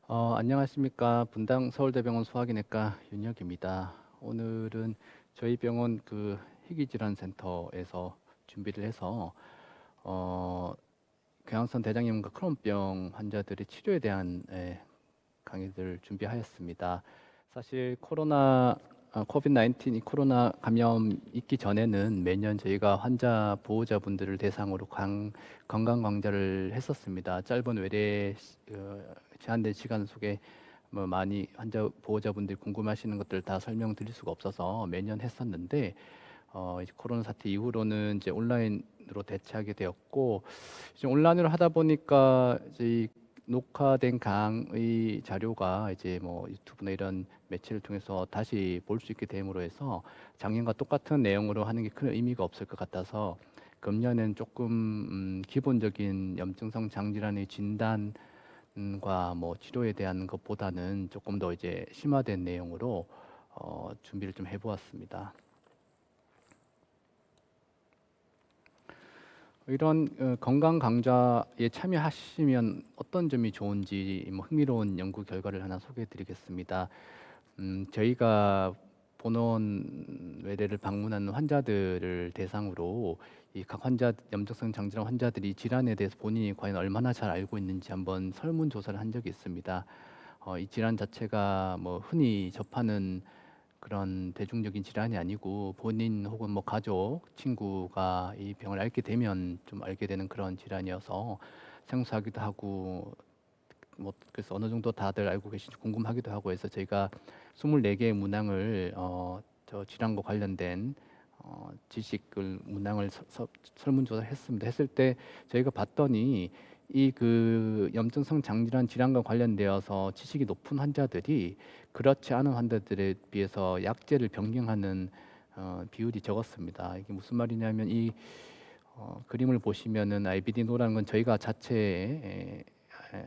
안녕하십니까. 분당 서울대병원 소화기내과 윤혁입니다. 오늘은 저희 병원 그 희귀질환센터에서 준비를 해서 어, 궤양성 대장염과 크론병 환자들의 치료에 대한 강의를 준비하였습니다. 사실 코비드-19 이 코로나 감염 있기 전에는 매년 저희가 환자 보호자분들을 대상으로 건강 강좌를 했었습니다. 짧은 제한된 시간 속에 뭐 많이 환자 보호자분들이 궁금하시는 것들 다 설명드릴 수가 없어서 매년 했었는데 이제 코로나 사태 이후로는 이제 온라인으로 대체하게 되었고 이제 온라인으로 하다 보니까 이제 이 녹화된 강의 자료가 이제 뭐 유튜브나 이런 매체를 통해서 다시 볼 수 있게 됨으로 해서 작년과 똑같은 내용으로 하는 게 큰 의미가 없을 것 같아서 금년엔 조금 기본적인 염증성 장질환의 진단과 뭐 치료에 대한 것보다는 조금 더 이제 심화된 내용으로 준비를 좀 해보았습니다. 이런 건강 강좌에 참여하시면 어떤 점이 좋은지 뭐 흥미로운 연구 결과를 하나 소개해 드리겠습니다. 저희가 본원 외래를 방문하는 환자들을 대상으로 이 각 염증성 장질환 환자들이 질환에 대해서 본인이 과연 얼마나 잘 알고 있는지 한번 설문조사를 한 적이 있습니다. 이 질환 자체가 뭐 흔히 접하는 그런 대중적인 질환이 아니고 본인 혹은 뭐 가족, 친구가 이 병을 앓게 되면 좀 알게 되는 그런 질환이어서 생소하기도 하고 뭐 그래서 어느 정도 다들 알고 계신지 궁금하기도 하고 해서 저희가 24개의 문항을 저 질환과 관련된 지식을 문항을 설문조사를 했습니다. 했을 때 저희가 봤더니 이 그 염증성 장질환 질환과 관련되어서 지식이 높은 환자들이 그렇지 않은 환자들에 비해서 약제를 변경하는 비율이 적었습니다. 이게 무슨 말이냐면 이 그림을 보시면은 IBD-노라는 건 저희가 자체에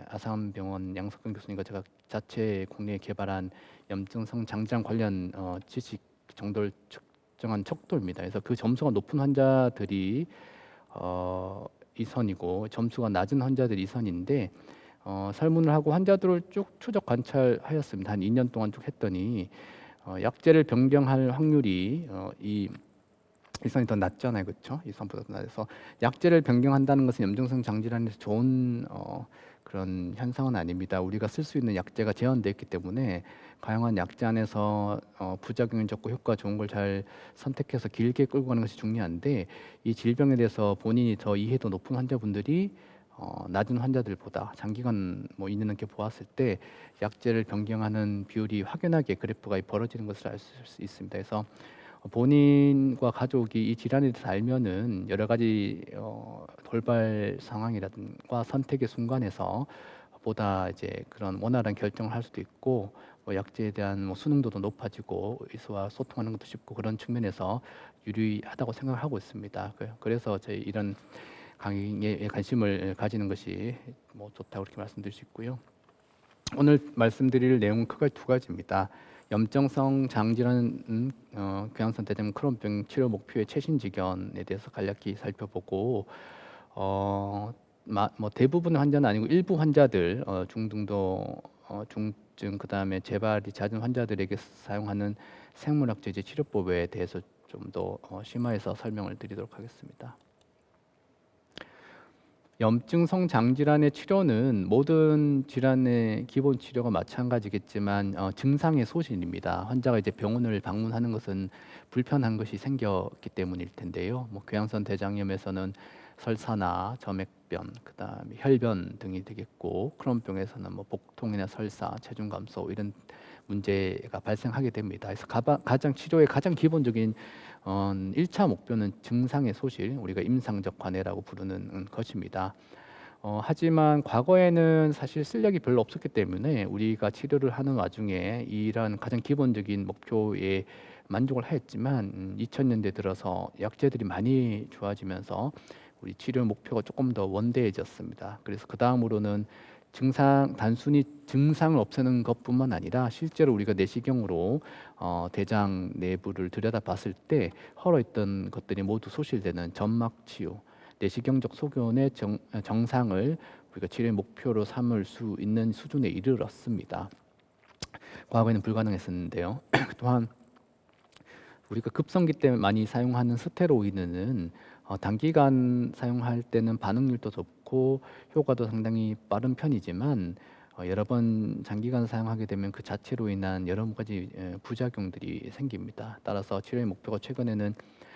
아산병원 양석근 교수님과 제가 자체 국내에 개발한 염증성 장질환 관련 지식 정도를 측정한 척도입니다. 그래서 그 점수가 높은 환자들이 이선이고 점수가 낮은 환자들이 이선인데 설문을 하고 환자들을 쭉 추적 관찰하였습니다. 한 2년 동안 쭉 했더니 약제를 변경할 확률이 이 일선이 더 낮잖아요, 그렇죠? 일선보다 더 낮아서 약제를 변경한다는 것은 염증성 장질환에서 좋은 그런 현상은 아닙니다. 우리가 쓸 수 있는 약제가 제한되어 있기 때문에 가용한 약제 안에서 부작용이 적고 효과 좋은 걸 잘 선택해서 길게 끌고 가는 것이 중요한데 이 질병에 대해서 본인이 더 이해도 높은 환자분들이 낮은 환자들보다 장기간 뭐 2년 넘게 보았을 때 약제를 변경하는 비율이 확연하게 그래프가 벌어지는 것을 알 수 있습니다. 그래서 본인과 가족이 이 질환에 대해서 알면은 여러 가지 돌발 상황이라든가 선택의 순간에서 보다 이제 그런 원활한 결정을 할 수도 있고 뭐 약제에 대한 뭐 수능도도 높아지고 의사와 소통하는 것도 쉽고 그런 측면에서 유리하다고 생각을 하고 있습니다. 그래서 저희 이런 강의에 관심을 가지는 것이 뭐 좋다고 그렇게 말씀드릴 수 있고요. 오늘 말씀드릴 내용은 크게 두 가지입니다. 염증성 장질환 궤양성 대장암 크론병 치료 목표의 최신 지견에 대해서 간략히 살펴보고 뭐 대부분의 환자는 아니고 일부 환자들 중등도 중증 그다음에 재발이 잦은 환자들에게 사용하는 생물학제제 치료법에 대해서 좀 더 심화해서 설명을 드리도록 하겠습니다. 염증성 장질환의 치료는 모든 질환의 기본 치료가 마찬가지겠지만 증상의 소진입니다. 환자가 이제 병원을 방문하는 것은 불편한 것이 생겼기 때문일 텐데요. 뭐 궤양성 대장염에서는 설사나 점액변, 그다음에 혈변 등이 되겠고 크론병에서는 뭐 복통이나 설사, 체중 감소 이런 문제가 발생하게 됩니다. 그래서 가장 치료의 가장 기본적인 1차 목표는 증상의 소실, 우리가 임상적 관해라고 부르는 것입니다. 하지만 과거에는 사실 쓸력이 별로 없었기 때문에 우리가 치료를 하는 와중에 이러한 가장 기본적인 목표에 만족을 하였지만 2000년대 들어서 약제들이 많이 좋아지면서 우리 치료 목표가 조금 더 원대해졌습니다. 그래서 그 다음으로는 단순히 증상을 없애는 것뿐만 아니라 실제로 우리가 내시경으로 대장 내부를 들여다봤을 때 헐어있던 것들이 모두 소실되는 점막 치유, 내시경적 소견의 정상을 우리가 치료의 목표로 삼을 수 있는 수준에 이르렀습니다. 과거에는 불가능했었는데요. 또한 우리가 급성기 때 많이 사용하는 스테로이드는 단기간 사용할 때는 반응률도 좋고 효과도 상당히 빠른 편이지만 여러 번 장기간 사용하게 되면 그 자체로 인한 여러 가지 부작용들이 생깁니다. 따라서 치료의 목표가 최근에는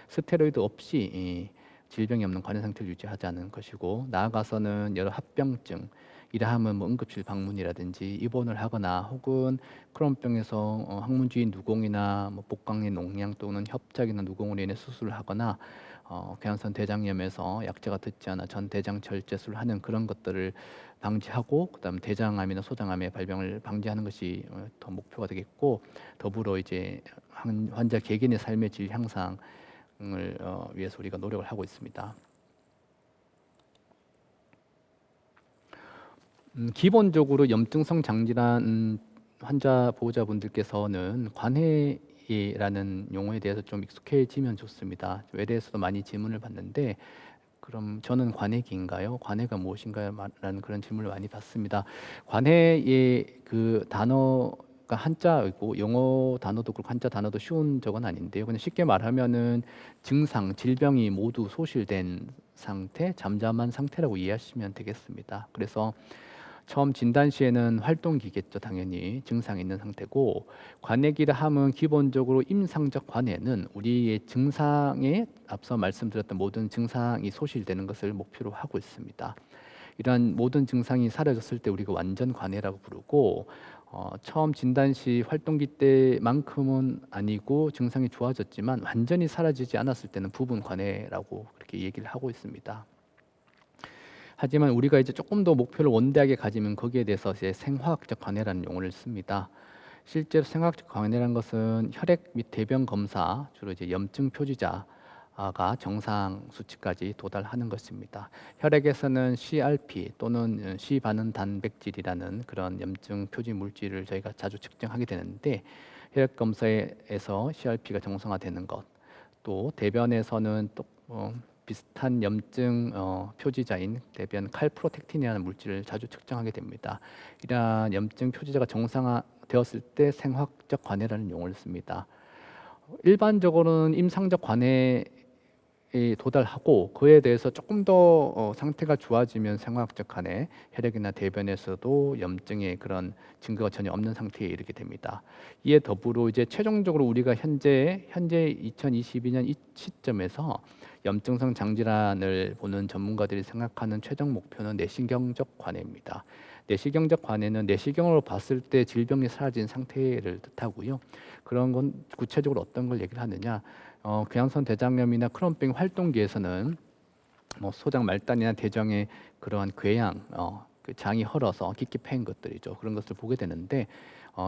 스테로이드 없이 질병이 없는 관해 상태를 유지하자는 것이고, 나아가서는 여러 합병증, 이러하면 뭐 응급실 방문이라든지 입원을 하거나 혹은 크론병에서 항문주의 누공이나 뭐 복강의 농양 또는 협착이나 누공으로 인해 수술을 하거나 궤양성 대장염에서 약제가 듣지 않아 전 대장 절제술을 하는 그런 것들을 방지하고, 그다음 대장암이나 소장암의 발병을 방지하는 것이 더 목표가 되겠고, 더불어 이제 환자 개개인의 삶의 질 향상을 위해서 우리가 노력을 하고 있습니다. 기본적으로 염증성 장질환 환자 보호자분들께서는 관해라는 용어에 대해서 좀 익숙해지면 좋습니다. 외래에서도 많이 질문을 받는데, 그럼 저는 관해기인가요? 관해가 무엇인가요? 라는 그런 질문을 많이 받습니다. 관해의 그 단어가 한자이고 영어 단어도 그렇고 한자 단어도 쉬운 적은 아닌데요. 그냥 쉽게 말하면은 증상, 질병이 모두 소실된 상태, 잠잠한 상태라고 이해하시면 되겠습니다. 그래서 처음 진단 시에는 활동기겠죠. 당연히 증상이 있는 상태고, 관해기라 함은 기본적으로 임상적 관해는 우리의 증상에 앞서 말씀드렸던 모든 증상이 소실되는 것을 목표로 하고 있습니다. 이러한 모든 증상이 사라졌을 때 우리가 완전 관해라고 부르고, 처음 진단 시 활동기 때만큼은 아니고 증상이 좋아졌지만 완전히 사라지지 않았을 때는 부분 관해라고 그렇게 얘기를 하고 있습니다. 하지만 우리가 이제 조금 더 목표를 원대하게 가지면 거기에 대해서 이제 생화학적 관해라는 용어를 씁니다. 실제로 생화학적 관해라는 것은 혈액 및 대변 검사, 주로 이제 염증 표지자가 정상 수치까지 도달하는 것입니다. 혈액에서는 CRP 또는 C 반응 단백질이라는 그런 염증 표지 물질을 저희가 자주 측정하게 되는데, 혈액 검사에서 CRP가 정상화되는 것, 또 대변에서는 또 비슷한 염증 표지자인 대변 칼프로텍틴이라는 물질을 자주 측정하게 됩니다. 이러한 염증 표지자가 정상화되었을 때 생화학적 관해라는 용어를 씁니다. 일반적으로는 임상적 관해에 도달하고 그에 대해서 조금 더 상태가 좋아지면 생화학적 관해, 혈액이나 대변에서도 염증의 그런 증거가 전혀 없는 상태에 이르게 됩니다. 이에 더불어 이제 최종적으로 우리가 현재 2022년 이 시점에서 염증성 장질환을 보는 전문가들이 생각하는 최종 목표는 내시경적 관해입니다. 내시경적 관해는 내시경으로 봤을 때 질병이 사라진 상태를 뜻하고요. 그런 건 구체적으로 어떤 걸 얘기를 하느냐? 궤양성 대장염이나 크론병 활동기에서는 뭐 소장 말단이나 대장의 그러한 궤양, 그 장이 헐어서 깊게 패인 것들이죠. 그런 것을 보게 되는데,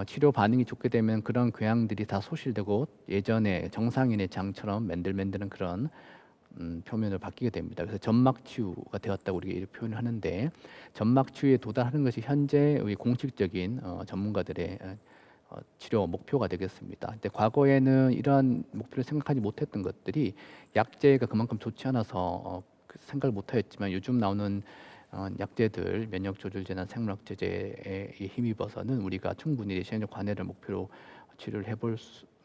치료 반응이 좋게 되면 그런 궤양들이 다 소실되고 예전에 정상인의 장처럼 맨들맨들한 그런 표면을 바뀌게 됩니다. 그래서 점막 치유가 되었다고 우리가 이렇게 표현을 하는데, 점막 치유에 도달하는 것이 현재의 공식적인 전문가들의 치료 목표가 되겠습니다. 근데 과거에는 이러한 목표를 생각하지 못했던 것들이 약제가 그만큼 좋지 않아서 생각을 못하였지만, 요즘 나오는 약제들, 면역조절제나 생물학제제에 힘입어서는 우리가 충분히 내시경적 관해를 목표로 치료를 해볼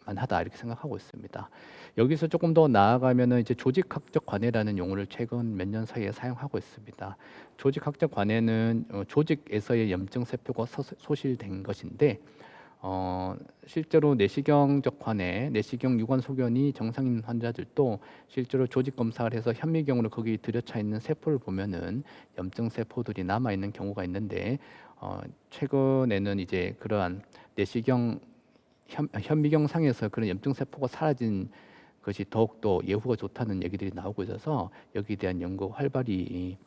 만하다 이렇게 생각하고 있습니다. 여기서 조금 더 나아가면은 이제 조직학적 관해라는 용어를 최근 몇 년 사이에 사용하고 있습니다. 조직학적 관해는 조직에서의 염증 세포가 소실된 것인데, 실제로 내시경적 관해, 내시경 유관 소견이 정상인 환자들도 실제로 조직 검사를 해서 현미경으로 거기 들여차 있는 세포를 보면은 염증 세포들이 남아 있는 경우가 있는데, 최근에는 이제 그러한 내시경 현미경 상에서 그런 염증 세포가 사라진 것이 더욱더 예후가 좋다는 얘기들이 나오고 있어서 여기에 대한 연구가 활발히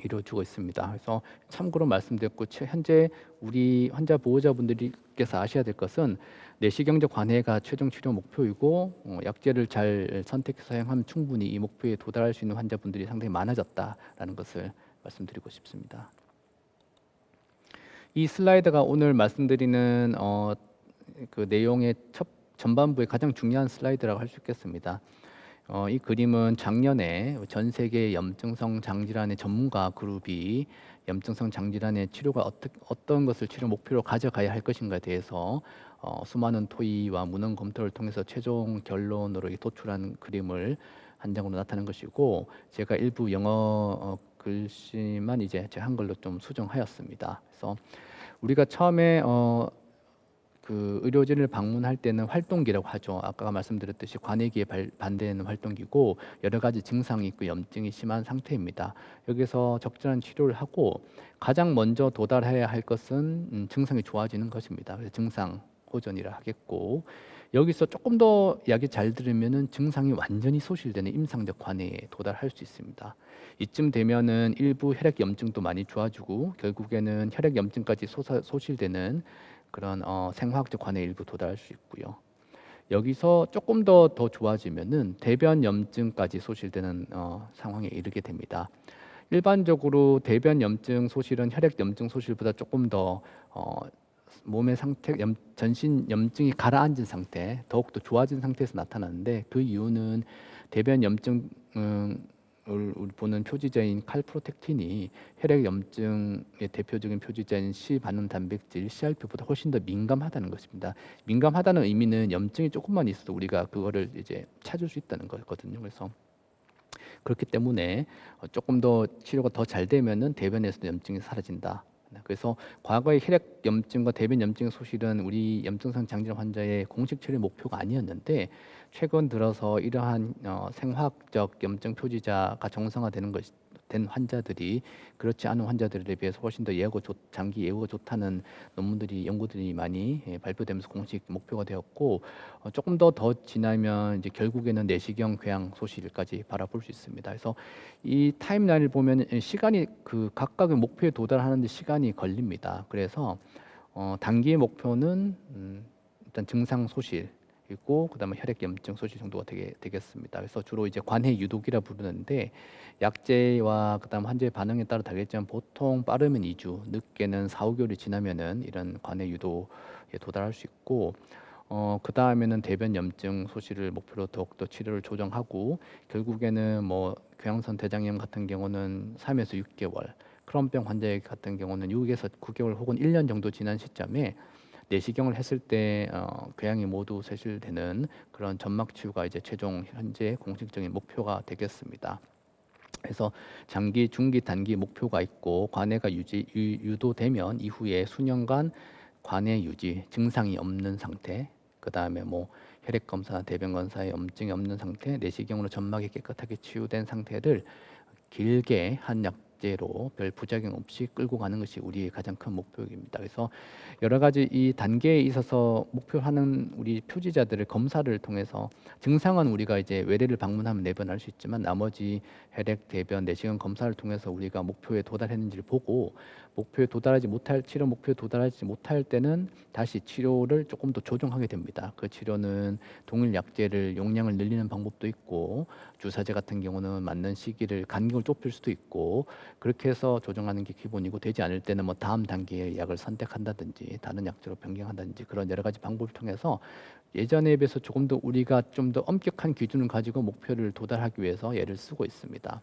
이루어지고 있습니다. 그래서 참고로 말씀드렸고, 현재 우리 환자 보호자분들께서 아셔야 될 것은 내시경적 관해가 최종 치료 목표이고, 약제를 잘 선택해서 사용하면 충분히 이 목표에 도달할 수 있는 환자분들이 상당히 많아졌다라는 것을 말씀드리고 싶습니다. 이 슬라이드가 오늘 말씀드리는 그 내용의 전반부의 가장 중요한 슬라이드라고 할 수 있겠습니다. 이 그림은 작년에 전 세계 염증성 장질환의 전문가 그룹이 염증성 장질환의 치료가 어떤 것을 치료 목표로 가져가야 할 것인가에 대해서 수많은 토의와 문헌 검토를 통해서 최종 결론으로 도출한 그림을 한 장으로 나타낸 것이고, 제가 일부 영어 글씨만 이제 제 한글로 좀 수정하였습니다. 그래서 우리가 처음에 그 의료진을 방문할 때는 활동기라고 하죠. 아까 말씀드렸듯이 관해기에 반대하는 활동기고, 여러 가지 증상이 있고 염증이 심한 상태입니다. 여기서 적절한 치료를 하고 가장 먼저 도달해야 할 것은 증상이 좋아지는 것입니다. 그래서 증상 호전이라 하겠고, 여기서 조금 더 약이 잘 들으면은 증상이 완전히 소실되는 임상적 관해에 도달할 수 있습니다. 이쯤 되면은 일부 혈액 염증도 많이 좋아지고 결국에는 혈액 염증까지 소실되는 그런 생화학적 관해에 일부 도달할 수 있고요. 여기서 조금 더 좋아지면은 대변 염증까지 소실되는 상황에 이르게 됩니다. 일반적으로 대변 염증 소실은 혈액 염증 소실보다 조금 더 몸의 상태, 전신 염증이 가라앉은 상태, 더욱더 좋아진 상태에서 나타나는데, 그 이유는 대변 염증을 보는 표지자인 칼프로텍틴이 혈액 염증의 대표적인 표지자인 C 반응 단백질 CRP보다 훨씬 더 민감하다는 것입니다. 민감하다는 의미는 염증이 조금만 있어도 우리가 그거를 이제 찾을 수 있다는 거거든요. 그래서 그렇기 때문에 조금 더 치료가 더 잘 되면은 대변에서도 염증이 사라진다. 그래서 과거의 혈액 염증과 대변 염증 소실은 우리 염증성 장질환 환자의 공식 치료 목표가 아니었는데, 최근 들어서 이러한 생화학적 염증 표지자가 정상화되는 된 환자들이 그렇지 않은 환자들에 비해서 훨씬 더 장기 예후가 좋다는 연구들이 많이 발표되면서 공식 목표가 되었고, 조금 더 지나면 이제 결국에는 내시경 궤양 소실까지 바라볼 수 있습니다. 그래서 이 타임라인을 보면 시간이 그 각각의 목표에 도달하는 데 시간이 걸립니다. 그래서 단기의 목표는 일단 증상 소실, 그리고 그다음에 혈액 염증 소실 정도가 되겠습니다. 그래서 주로 이제 관해 유독이라 부르는데, 약제와 그다음 환자의 반응에 따라 다르겠지만 보통 빠르면 2주, 늦게는 4, 5개월이 지나면은 이런 관해 유도에 도달할 수 있고, 그 다음에는 대변 염증 소실을 목표로 더욱더 치료를 조정하고, 결국에는 뭐 궤양성 대장염 같은 경우는 3에서 6개월, 크론병 환자 같은 경우는 6에서 9개월 혹은 1년 정도 지난 시점에 내시경을 했을 때 궤양이 모두 세실되는 그런 점막 치유가 이제 최종 현재 공식적인 목표가 되겠습니다. 그래서 장기, 중기, 단기 목표가 있고, 관해가 유도되면 이후에 수년간 관해 유지, 증상이 없는 상태, 그 다음에 뭐 혈액 검사, 대변 검사에 염증이 없는 상태, 내시경으로 점막이 깨끗하게 치유된 상태를 길게 한 약제로 별 부작용 없이 끌고 가는 것이 우리의 가장 큰 목표입니다. 그래서 여러 가지 이 단계에 있어서 목표하는 우리 표지자들의 검사를 통해서, 증상은 우리가 이제 외래를 방문하면 매번 알 수 있지만, 나머지 혈액, 대변, 내시경 검사를 통해서 우리가 목표에 도달했는지를 보고, 치료 목표에 도달하지 못할 때는 다시 치료를 조금 더 조정하게 됩니다. 그 치료는 동일 약제를 용량을 늘리는 방법도 있고, 주사제 같은 경우는 맞는 시기를 간격을 좁힐 수도 있고, 그렇게 해서 조정하는 게 기본이고, 되지 않을 때는 뭐 다음 단계의 약을 선택한다든지 다른 약제로 변경한다든지, 그런 여러 가지 방법을 통해서 예전에 비해서 조금 더 우리가 좀 더 엄격한 기준을 가지고 목표를 도달하기 위해서 얘를 쓰고 있습니다.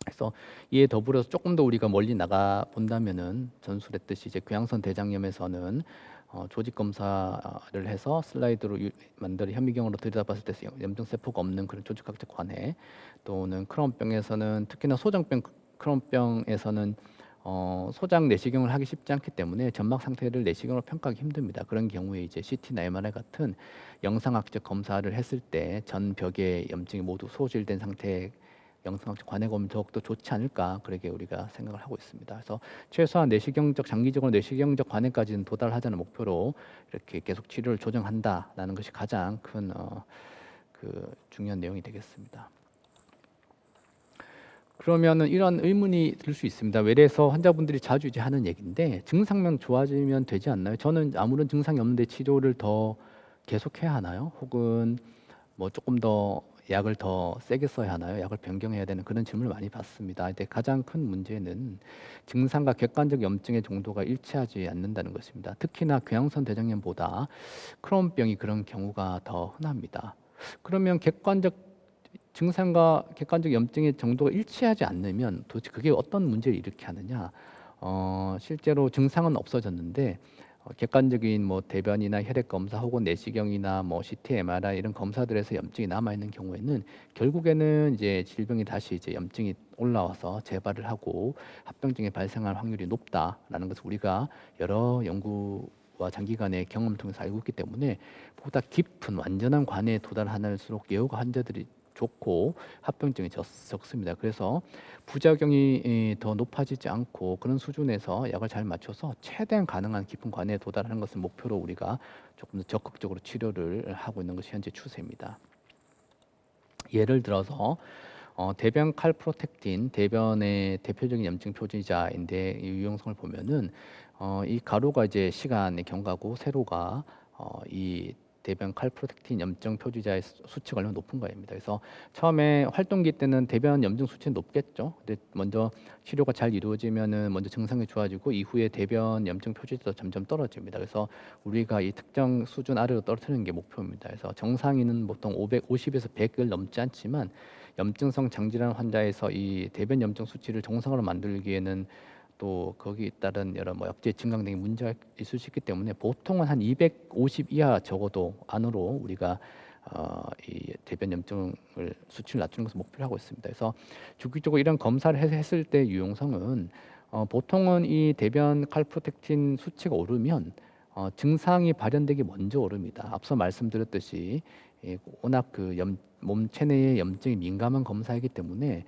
그래서 이에 더불어서 조금 더 우리가 멀리 나가 본다면은, 전술했듯이 이제 궤양성 대장염에서는 조직 검사를 해서 슬라이드로 만들어 현미경으로 들여다봤을 때 염증 세포가 없는 그런 조직학적 관해, 또는 크론병에서는, 특히나 소장병 크론병에서는 소장 내시경을 하기 쉽지 않기 때문에 점막 상태를 내시경으로 평가하기 힘듭니다. 그런 경우에 이제 CT나 MRI 같은 영상학적 검사를 했을 때 전 벽에 염증이 모두 소실된 상태의 영상학적 관해가 오면 더욱더 좋지 않을까, 그렇게 우리가 생각을 하고 있습니다. 그래서 최소한 장기적으로 내시경적 관해까지는 도달하자는 목표로 이렇게 계속 치료를 조정한다라는 것이 가장 큰 중요한 내용이 되겠습니다. 그러면은 이런 의문이 들 수 있습니다. 외래에서 환자분들이 자주 이제 하는 얘기인데, 증상만 좋아지면 되지 않나요? 저는 아무런 증상이 없는데 치료를 더 계속해야 하나요? 혹은 뭐 조금 더 약을 더 세게 써야 하나요? 약을 변경해야 되는 그런 질문을 많이 받습니다. 근데 가장 큰 문제는 증상과 객관적 염증의 정도가 일치하지 않는다는 것입니다. 특히나 궤양성 대장염보다 크론병이 그런 경우가 더 흔합니다. 그러면 객관적 증상과 객관적 염증의 정도가 일치하지 않으면 도대체 그게 어떤 문제를 일으키게 하느냐? 실제로 증상은 없어졌는데 객관적인 뭐 대변이나 혈액 검사 혹은 내시경이나 뭐 CT, MRI 이런 검사들에서 염증이 남아 있는 경우에는 결국에는 이제 질병이 다시 이제 염증이 올라와서 재발을 하고 합병증이 발생할 확률이 높다라는 것을 우리가 여러 연구와 장기간의 경험을 통해서 알고 있기 때문에 보다 깊은 완전한 관해에 도달하는수록 예후가 환자들이 좋고 합병증이 적습니다. 그래서 부작용이 더 높아지지 않고 그런 수준에서 약을 잘 맞춰서 최대한 가능한 깊은 관해에 도달하는 것을 목표로 우리가 조금 더 적극적으로 치료를 하고 있는 것이 현재 추세입니다. 예를 들어서 대변 칼프로텍틴, 대변의 대표적인 염증 표지자인데 이 유용성을 보면은 이 가로가 이제 시간의 경과고 세로가 이 대변 칼프로텍틴 염증 표지자의 수치가 얼마나 높은 거입니다. 그래서 처음에 활동기 때는 대변 염증 수치는 높겠죠. 근데 먼저 치료가 잘 이루어지면은 먼저 증상이 좋아지고 이후에 대변 염증 표지자도 점점 떨어집니다. 그래서 우리가 이 특정 수준 아래로 떨어뜨리는 게 목표입니다. 그래서 정상인은 보통 550에서 100을 넘지 않지만 염증성 장질환 환자에서 이 대변 염증 수치를 정상으로 만들기에는 또 거기에 따른 여러 뭐 약제 증강 등의 문제가 있을 수 있기 때문에 보통은 한 250 이하 적어도 안으로 우리가 이 대변 염증을 수치를 낮추는 것을 목표로 하고 있습니다. 그래서 주기적으로 이런 검사를 했을 때 유용성은 보통은 이 대변 칼프로텍틴 수치가 오르면 증상이 발현되기 먼저 오릅니다. 앞서 말씀드렸듯이 워낙 그 몸 체내의 염증이 민감한 검사이기 때문에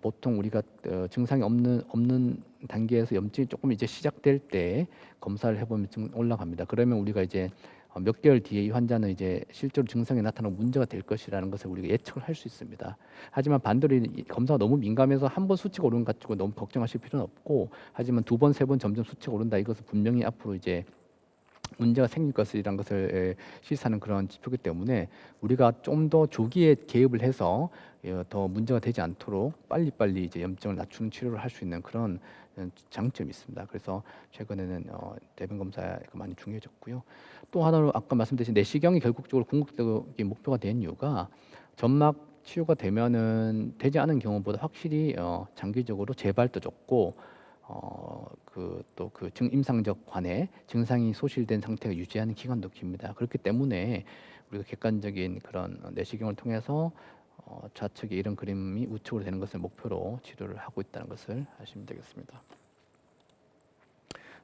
보통 우리가 증상이 없는 단계에서 염증이 조금 이제 시작될 때 검사를 해보면 올라갑니다. 그러면 우리가 이제 몇 개월 뒤에 이 환자는 이제 실제로 증상이 나타나고 문제가 될 것이라는 것을 우리가 예측을 할 수 있습니다. 하지만 반대로 이 검사가 너무 민감해서 한 번 수치가 오른 것 가지고 너무 걱정하실 필요는 없고, 하지만 두 번, 세 번 점점 수치가 오른다. 이것은 분명히 앞으로 이제 문제가 생길 것이라는 것을 시사하는 그런 지표이기 때문에 우리가 좀 더 조기에 개입을 해서 더 문제가 되지 않도록 빨리빨리 이제 염증을 낮추는 치료를 할 수 있는 그런 장점이 있습니다. 그래서 최근에는 대변 검사가 많이 중요해졌고요. 또 하나로 아까 말씀드린 내시경이 결국적으로 궁극적인 목표가 된 이유가 점막 치유가 되면은 되지 않은 경우보다 확실히 장기적으로 재발도 적고 또 임상적 관해 증상이 소실된 상태가 유지하는 기간도 깁니다. 그렇기 때문에 우리가 객관적인 그런 내시경을 통해서 좌측에 이런 그림이 우측으로 되는 것을 목표로 치료를 하고 있다는 것을 아시면 되겠습니다.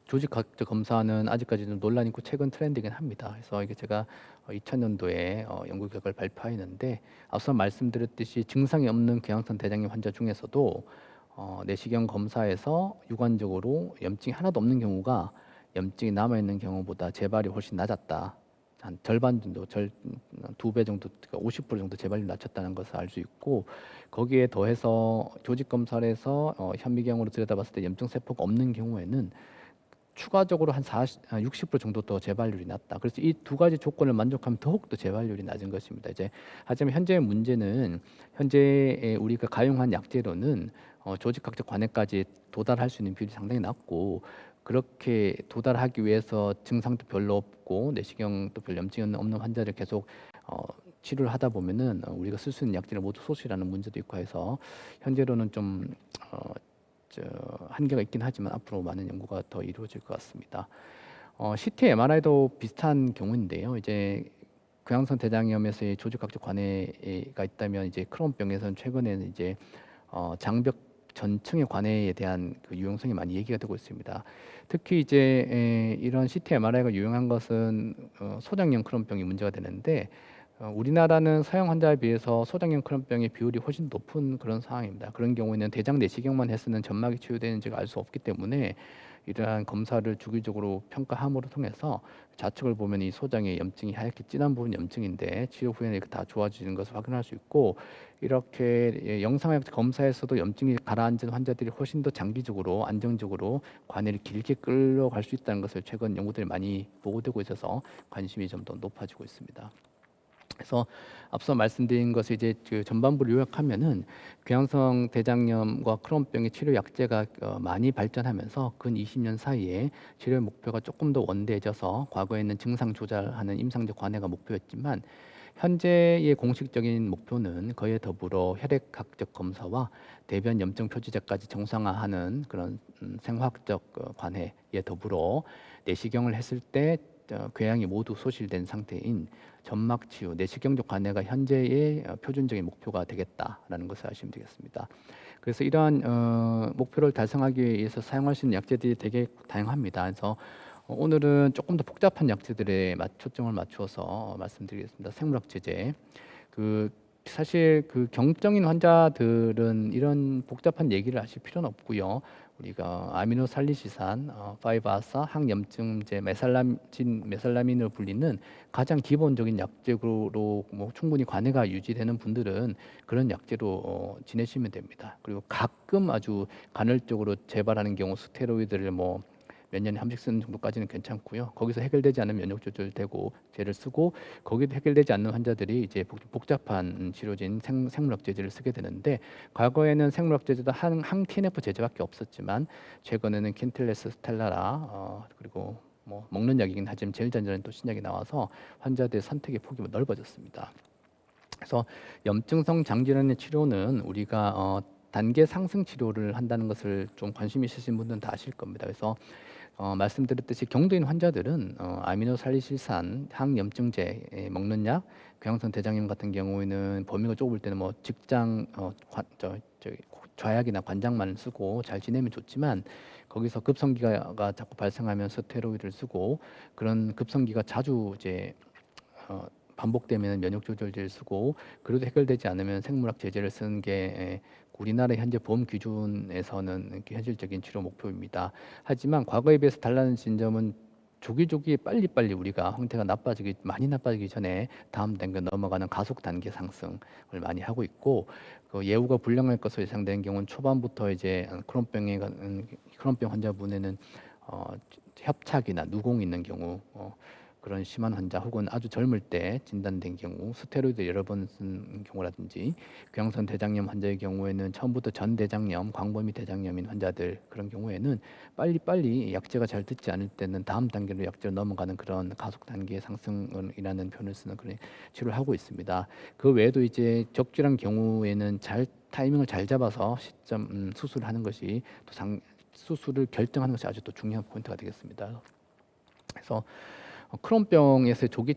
조직 각적 검사는 아직까지는 논란이 있고 최근 트렌드이긴 합니다. 그래서 이게 제가 2000년도에 연구 결과를 발표했는데 앞서 말씀드렸듯이 증상이 없는 궤양성 대장염 환자 중에서도 내시경 검사에서 유관적으로 염증이 하나도 없는 경우가 염증이 남아있는 경우보다 재발이 훨씬 낮았다. 한 절반 정도, 2배 정도, 50% 정도 재발률이 낮췄다는 것을 알 수 있고, 거기에 더해서 조직 검사를 해서 현미경으로 들여다봤을 때 염증 세포가 없는 경우에는 추가적으로 한 60% 정도 더 재발률이 낮다. 그래서 이 두 가지 조건을 만족하면 더욱더 재발률이 낮은 것입니다. 이제 하지만 현재의 문제는 현재 우리가 가용한 약제로는 조직 각적 관해까지 도달할 수 있는 비율이 상당히 낮고, 그렇게 도달하기 위해서 증상도 별로 없고 내시경도 별 염증이 없는 환자를 계속 치료를 하다 보면은 우리가 쓸 수 있는 약제를 모두 소실하는 문제도 있고 해서 현재로는 좀 한계가 있긴 하지만 앞으로 많은 연구가 더 이루어질 것 같습니다. CT, MRI도 비슷한 경우인데요. 이제 궤양성 대장염에서의 조직 각적 관해가 있다면 이제 크론병에서는 최근에는 이제 장벽 전층의 관해에 대한 그 유용성이 많이 얘기가 되고 있습니다. 특히 이제 이런 CT, MRI가 유용한 것은 소장형 크론병이 문제가 되는데 우리나라는 서양 환자에 비해서 소장형 크론병의 비율이 훨씬 높은 그런 상황입니다. 그런 경우에는 대장 내시경만 했으면 점막이 치유되는지를 알 수 없기 때문에 이러한 검사를 주기적으로 평가함으로 통해서 좌측을 보면 이 소장의 염증이 하얗게 진한 부분 염증인데 치료 후에는 이렇게 다 좋아지는 것을 확인할 수 있고, 이렇게 영상학 검사에서도 염증이 가라앉은 환자들이 훨씬 더 장기적으로 안정적으로 관해를 길게 끌어갈 수 있다는 것을 최근 연구들이 많이 보고되고 있어서 관심이 좀 더 높아지고 있습니다. 그래서 앞서 말씀드린 것을 이제 그 전반부를 요약하면은 궤양성 대장염과 크론병의 치료 약제가 많이 발전하면서 근 20년 사이에 치료의 목표가 조금 더 원대해져서 과거에는 증상 조절하는 임상적 관해가 목표였지만 현재의 공식적인 목표는 그에 더불어 혈액학적 검사와 대변 염증 표지제까지 정상화하는 그런 생화학적 관해에 더불어 내시경을 했을 때 궤양이 모두 소실된 상태인 점막 치유, 내시경적 관해가 현재의 표준적인 목표가 되겠다라는 것을 아시면 되겠습니다. 그래서 이러한 목표를 달성하기 위해서 사용할 수 있는 약제들이 되게 다양합니다. 그래서 오늘은 조금 더 복잡한 약제들에 초점을 맞추어서 말씀드리겠습니다. 생물학 제제. 사실 경증인 환자들은 이런 복잡한 얘기를 하실 필요는 없고요. 우리가 아미노살리시산, 5-아사, 항염증제, 메살라민으로 불리는 가장 기본적인 약제로 뭐 충분히 관해가 유지되는 분들은 그런 약제로 지내시면 됩니다. 그리고 가끔 아주 간헐적으로 재발하는 경우 스테로이드를 뭐 몇 년에 한 번씩 쓰는 정도까지는 괜찮고요. 거기서 해결되지 않으면 면역 조절되고 제를 쓰고 거기도 해결되지 않는 환자들이 이제 복잡한 치료제인 생물학 제제를 쓰게 되는데 과거에는 생물학 제제도 항 TNF 제제밖에 없었지만 최근에는 킨틸레스, 스텔라라 그리고 뭐 먹는 약이긴 하지만 제일 잔잔한 또 신약이 나와서 환자들의 선택의 폭이 넓어졌습니다. 그래서 염증성 장질환의 치료는 우리가 단계 상승 치료를 한다는 것을 좀 관심 있으신 분들은 다 아실 겁니다. 그래서 말씀드렸듯이 경도인 환자들은 아미노살리실산 항염증제 먹는 약, 궤양성 대장염 같은 경우에는 범위가 좁을 때는 뭐 직장 좌약이나 관장만 쓰고 잘 지내면 좋지만 거기서 급성기가 자꾸 발생하면 스테로이드를 쓰고 그런 급성기가 자주 이제 반복되면 면역 조절제를 쓰고 그래도 해결되지 않으면 생물학 제제를 쓰는 게 우리나라 현재 보험 기준에서는 현실적인 치료 목표입니다. 하지만 과거에 비해서 달라진 점은 조기조기 빨리빨리 우리가 상태가 많이 나빠지기 전에 다음 단계 넘어가는 가속 단계 상승을 많이 하고 있고 예후가 불량할 것으로 예상되는 경우는 초반부터 이제 크론병 환자분에는 협착이나 누공이 있는 경우 그런 심한 환자 혹은 아주 젊을 때 진단된 경우 스테로이드 여러 번 쓴 경우라든지 궤양성 대장염 환자의 경우에는 처음부터 전대장염, 광범위 대장염인 환자들 그런 경우에는 빨리빨리 약제가 잘 듣지 않을 때는 다음 단계로 약제로 넘어가는 그런 가속 단계 상승이라는 표현을 쓰는 그런 치료를 하고 있습니다. 그 외에도 이제 적절한 경우에는 타이밍을 잘 잡아서 시점 수술하는 것이 수술을 결정하는 것이 아주 또 중요한 포인트가 되겠습니다. 그래서 크론병에서의 조기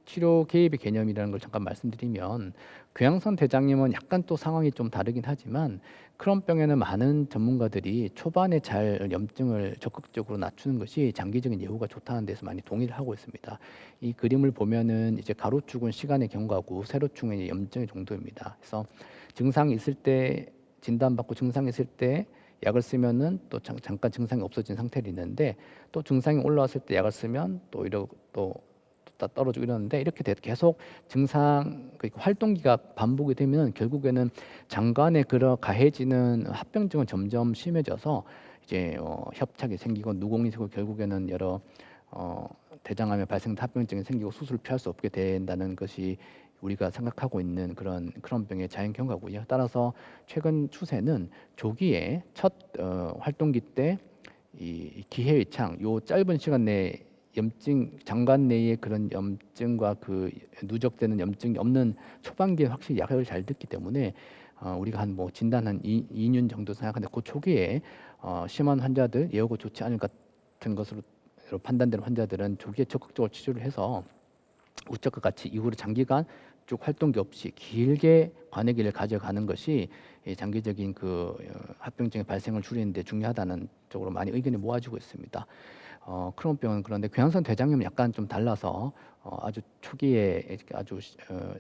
치료 개입의 개념이라는 걸 잠깐 말씀드리면 궤양성 대장염은 약간 또 상황이 좀 다르긴 하지만 크론병에는 많은 전문가들이 초반에 잘 염증을 적극적으로 낮추는 것이 장기적인 예후가 좋다는 데서 많이 동의를 하고 있습니다. 이 그림을 보면은 이제 가로축은 시간의 경과고 세로축은 염증의 정도입니다. 그래서 증상이 있을 때 진단받고 증상이 있을 때 약을 쓰면은 또 잠깐 증상이 없어진 상태로 있는데 또 증상이 올라왔을 때 약을 쓰면 또 떨어지고 이러는데 이렇게 계속 증상 활동기가 반복이 되면 결국에는 장관에 가해지는 합병증은 점점 심해져서 이제 협착이 생기고 누공이 생기고 결국에는 여러 대장암에 발생된 합병증이 생기고 수술을 피할 수 없게 된다는 것이 우리가 생각하고 있는 그런 크론병의 자연 경과고요. 따라서 최근 추세는 조기에 첫 활동기 때 이 기회의창 요 짧은 시간 내에 장관 내에 그런 염증과 누적되는 염증이 없는 초반기에 확실히 약을 잘 듣기 때문에 우리가 진단 한 2년 정도 생각하는데 그 초기에 심한 환자들 예후가 좋지 않을 것 같은 것으로 판단되는 환자들은 조기에 적극적으로 치료를 해서 우적과 같이 이후로 장기간 쭉 활동기 없이 길게 관해기를 가져가는 것이 장기적인 합병증의 발생을 줄이는 데 중요하다는 쪽으로 많이 의견이 모아지고 있습니다. 크론병은 그런데 궤양성 대장염은 약간 좀 달라서 아주 초기에 아주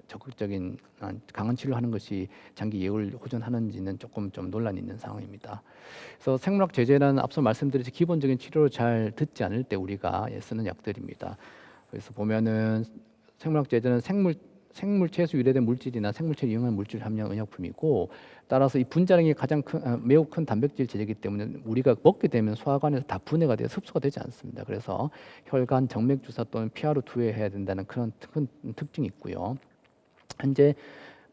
적극적인 강한 치료하는 것이 장기 예후를 호전하는지는 조금 좀 논란이 있는 상황입니다. 그래서 생물학 제제는 앞서 말씀드렸듯이 기본적인 치료를 잘 듣지 않을 때 우리가 쓰는 약들입니다. 그래서 보면은 생물학 제제는 생물체에서 유래된 물질이나 생물체를 이용한 물질 함량 의약품이고 따라서 이 분자량이 매우 큰 단백질 제제이기 때문에 우리가 먹게 되면 소화관에서 다 분해가 돼서 흡수가 되지 않습니다. 그래서 혈관 정맥 주사 또는 피하로 투여해야 된다는 그런 큰 특징이 있고요. 현재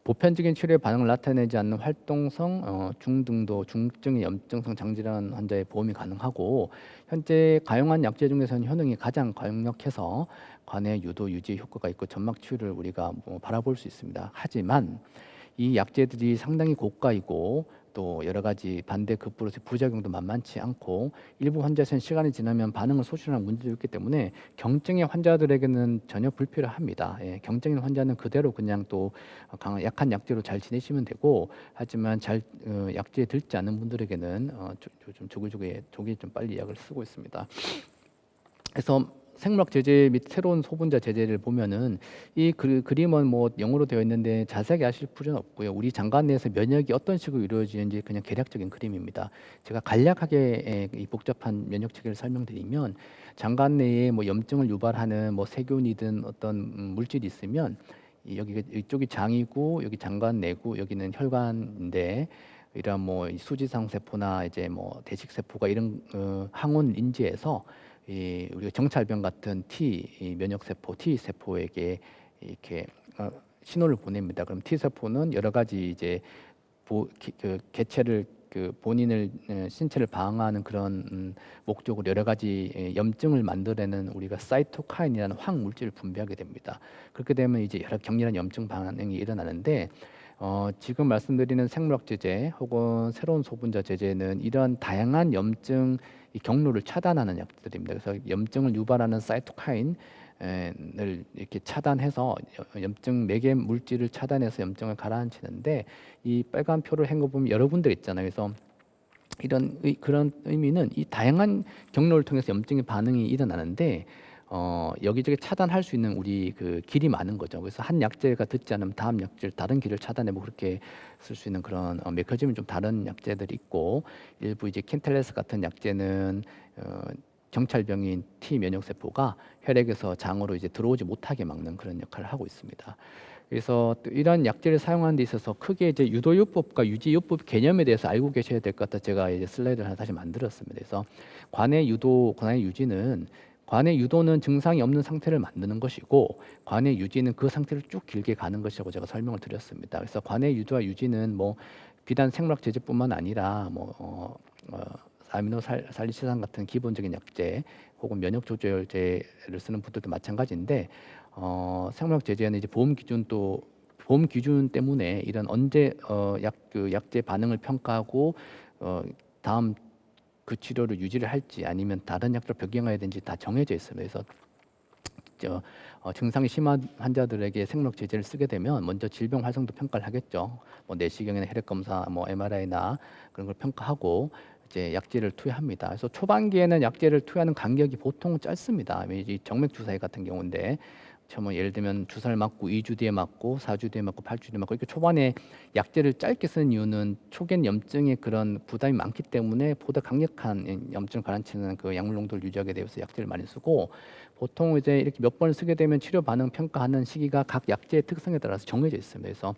보편적인 치료에 반응을 나타내지 않는 활동성 중등도 중증의 염증성 장질환 환자의 보험이 가능하고 현재 가용한 약제 중에서는 효능이 가장 강력해서 관해 유도 유지 효과가 있고 점막 치유를 우리가 뭐 바라볼 수 있습니다. 하지만 이 약제들이 상당히 고가이고 또 여러 가지 반대급부로서의 부작용도 만만치 않고 일부 환자에서는 시간이 지나면 반응을 소실하는 문제도 있기 때문에 경증의 환자들에게는 전혀 불필요합니다. 예, 경증인 환자는 그대로 그냥 또 약한 약제로 잘 지내시면 되고 하지만 약제에 들지 않는 분들에게는 좀 조기 좀 빨리 약을 쓰고 있습니다. 그래서 생물학 제제 및 새로운 소분자 제제를 보면은 이 그림은 뭐 영어로 되어 있는데 자세하게 아실 필요는 없고요. 우리 장관 내에서 면역이 어떤 식으로 이루어지는지 그냥 개략적인 그림입니다. 제가 간략하게 이 복잡한 면역 체계를 설명드리면 장관 내에 뭐 염증을 유발하는 뭐 세균이든 어떤 물질이 있으면 이쪽이 장이고 여기 장관 내고 여기는 혈관인데 이런 뭐 수지상 세포나 이제 뭐 대식 세포가 이런 항원 인지에서 우리가 정찰병 같은 이 면역 세포 T 세포에게 이렇게 신호를 보냅니다. 그럼 T 세포는 여러 가지 이제 개체를 본인을 신체를 방어하는 그런 목적으로 여러 가지 염증을 만들어내는 우리가 사이토카인이라는 황 물질을 분비하게 됩니다. 그렇게 되면 이제 여러 격렬한 염증 반응이 일어나는데 지금 말씀드리는 생물학 제제 혹은 새로운 소분자 제제는 이러한 다양한 염증 이 경로를 차단하는 약들입니다. 그래서 염증을 유발하는 사이토카인을 이렇게 차단해서 염증 매개 물질을 차단해서 염증을 가라앉히는데 이 빨간 표를 한 거 보면 여러 군데 있잖아요. 그래서 그런 의미는 이 다양한 경로를 통해서 염증의 반응이 일어나는데 여기저기 차단할 수 있는 우리 그 길이 많은 거죠. 그래서 한 약제가 듣지 않으면 다음 약제를 다른 길을 차단해고 그렇게 쓸 수 있는 그런 메커니즘이 좀 다른 약제들이 있고 일부 이제 킨텔레스 같은 약제는 정찰병인 T 면역 세포가 혈액에서 장으로 이제 들어오지 못하게 막는 그런 역할을 하고 있습니다. 그래서 또 이런 약제를 사용하는 데 있어서 크게 이제 유도요법과 유지요법 개념에 대해서 알고 계셔야 될 것 같아 제가 이제 슬라이드를 하나 다시 만들었습니다. 그래서 관의 유지는 관의 유도는 증상이 없는 상태를 만드는 것이고 관의 유지는 그 상태를 쭉 길게 가는 것이라고 제가 설명을 드렸습니다. 그래서 관의 유도와 유지는 뭐 비단 생물학 제제뿐만 아니라 아미노 살리시산 같은 기본적인 약제 혹은 면역 조절제를 쓰는 분들도 마찬가지인데 생물학 제제는 이제 보험 기준 때문에 이런 언제 약제 반응을 평가하고 다음 그 치료를 유지를 할지 아니면 다른 약제로 변경해야 되는지 다 정해져 있습니다. 그래서 증상이 심한 환자들에게 생물학 제제를 쓰게 되면 먼저 질병 활성도 평가를 하겠죠. 뭐 내시경이나 혈액 검사, 뭐 MRI나 그런 걸 평가하고 이제 약제를 투여합니다. 그래서 초반기에는 약제를 투여하는 간격이 보통 짧습니다. 이 정맥 주사제 같은 경우인데 예를 들면 주사를 맞고 2주 뒤에 맞고 4주 뒤에 맞고 8주 뒤에 맞고 이렇게 초반에 약제를 짧게 쓰는 이유는 초기엔 염증의 그런 부담이 많기 때문에 보다 강력한 염증을 가라앉히는 그 약물 농도를 유지하게 되어서 약제를 많이 쓰고 보통 이제 이렇게 몇 번을 쓰게 되면 치료 반응 평가하는 시기가 각 약제의 특성에 따라서 정해져 있습니다. 그래서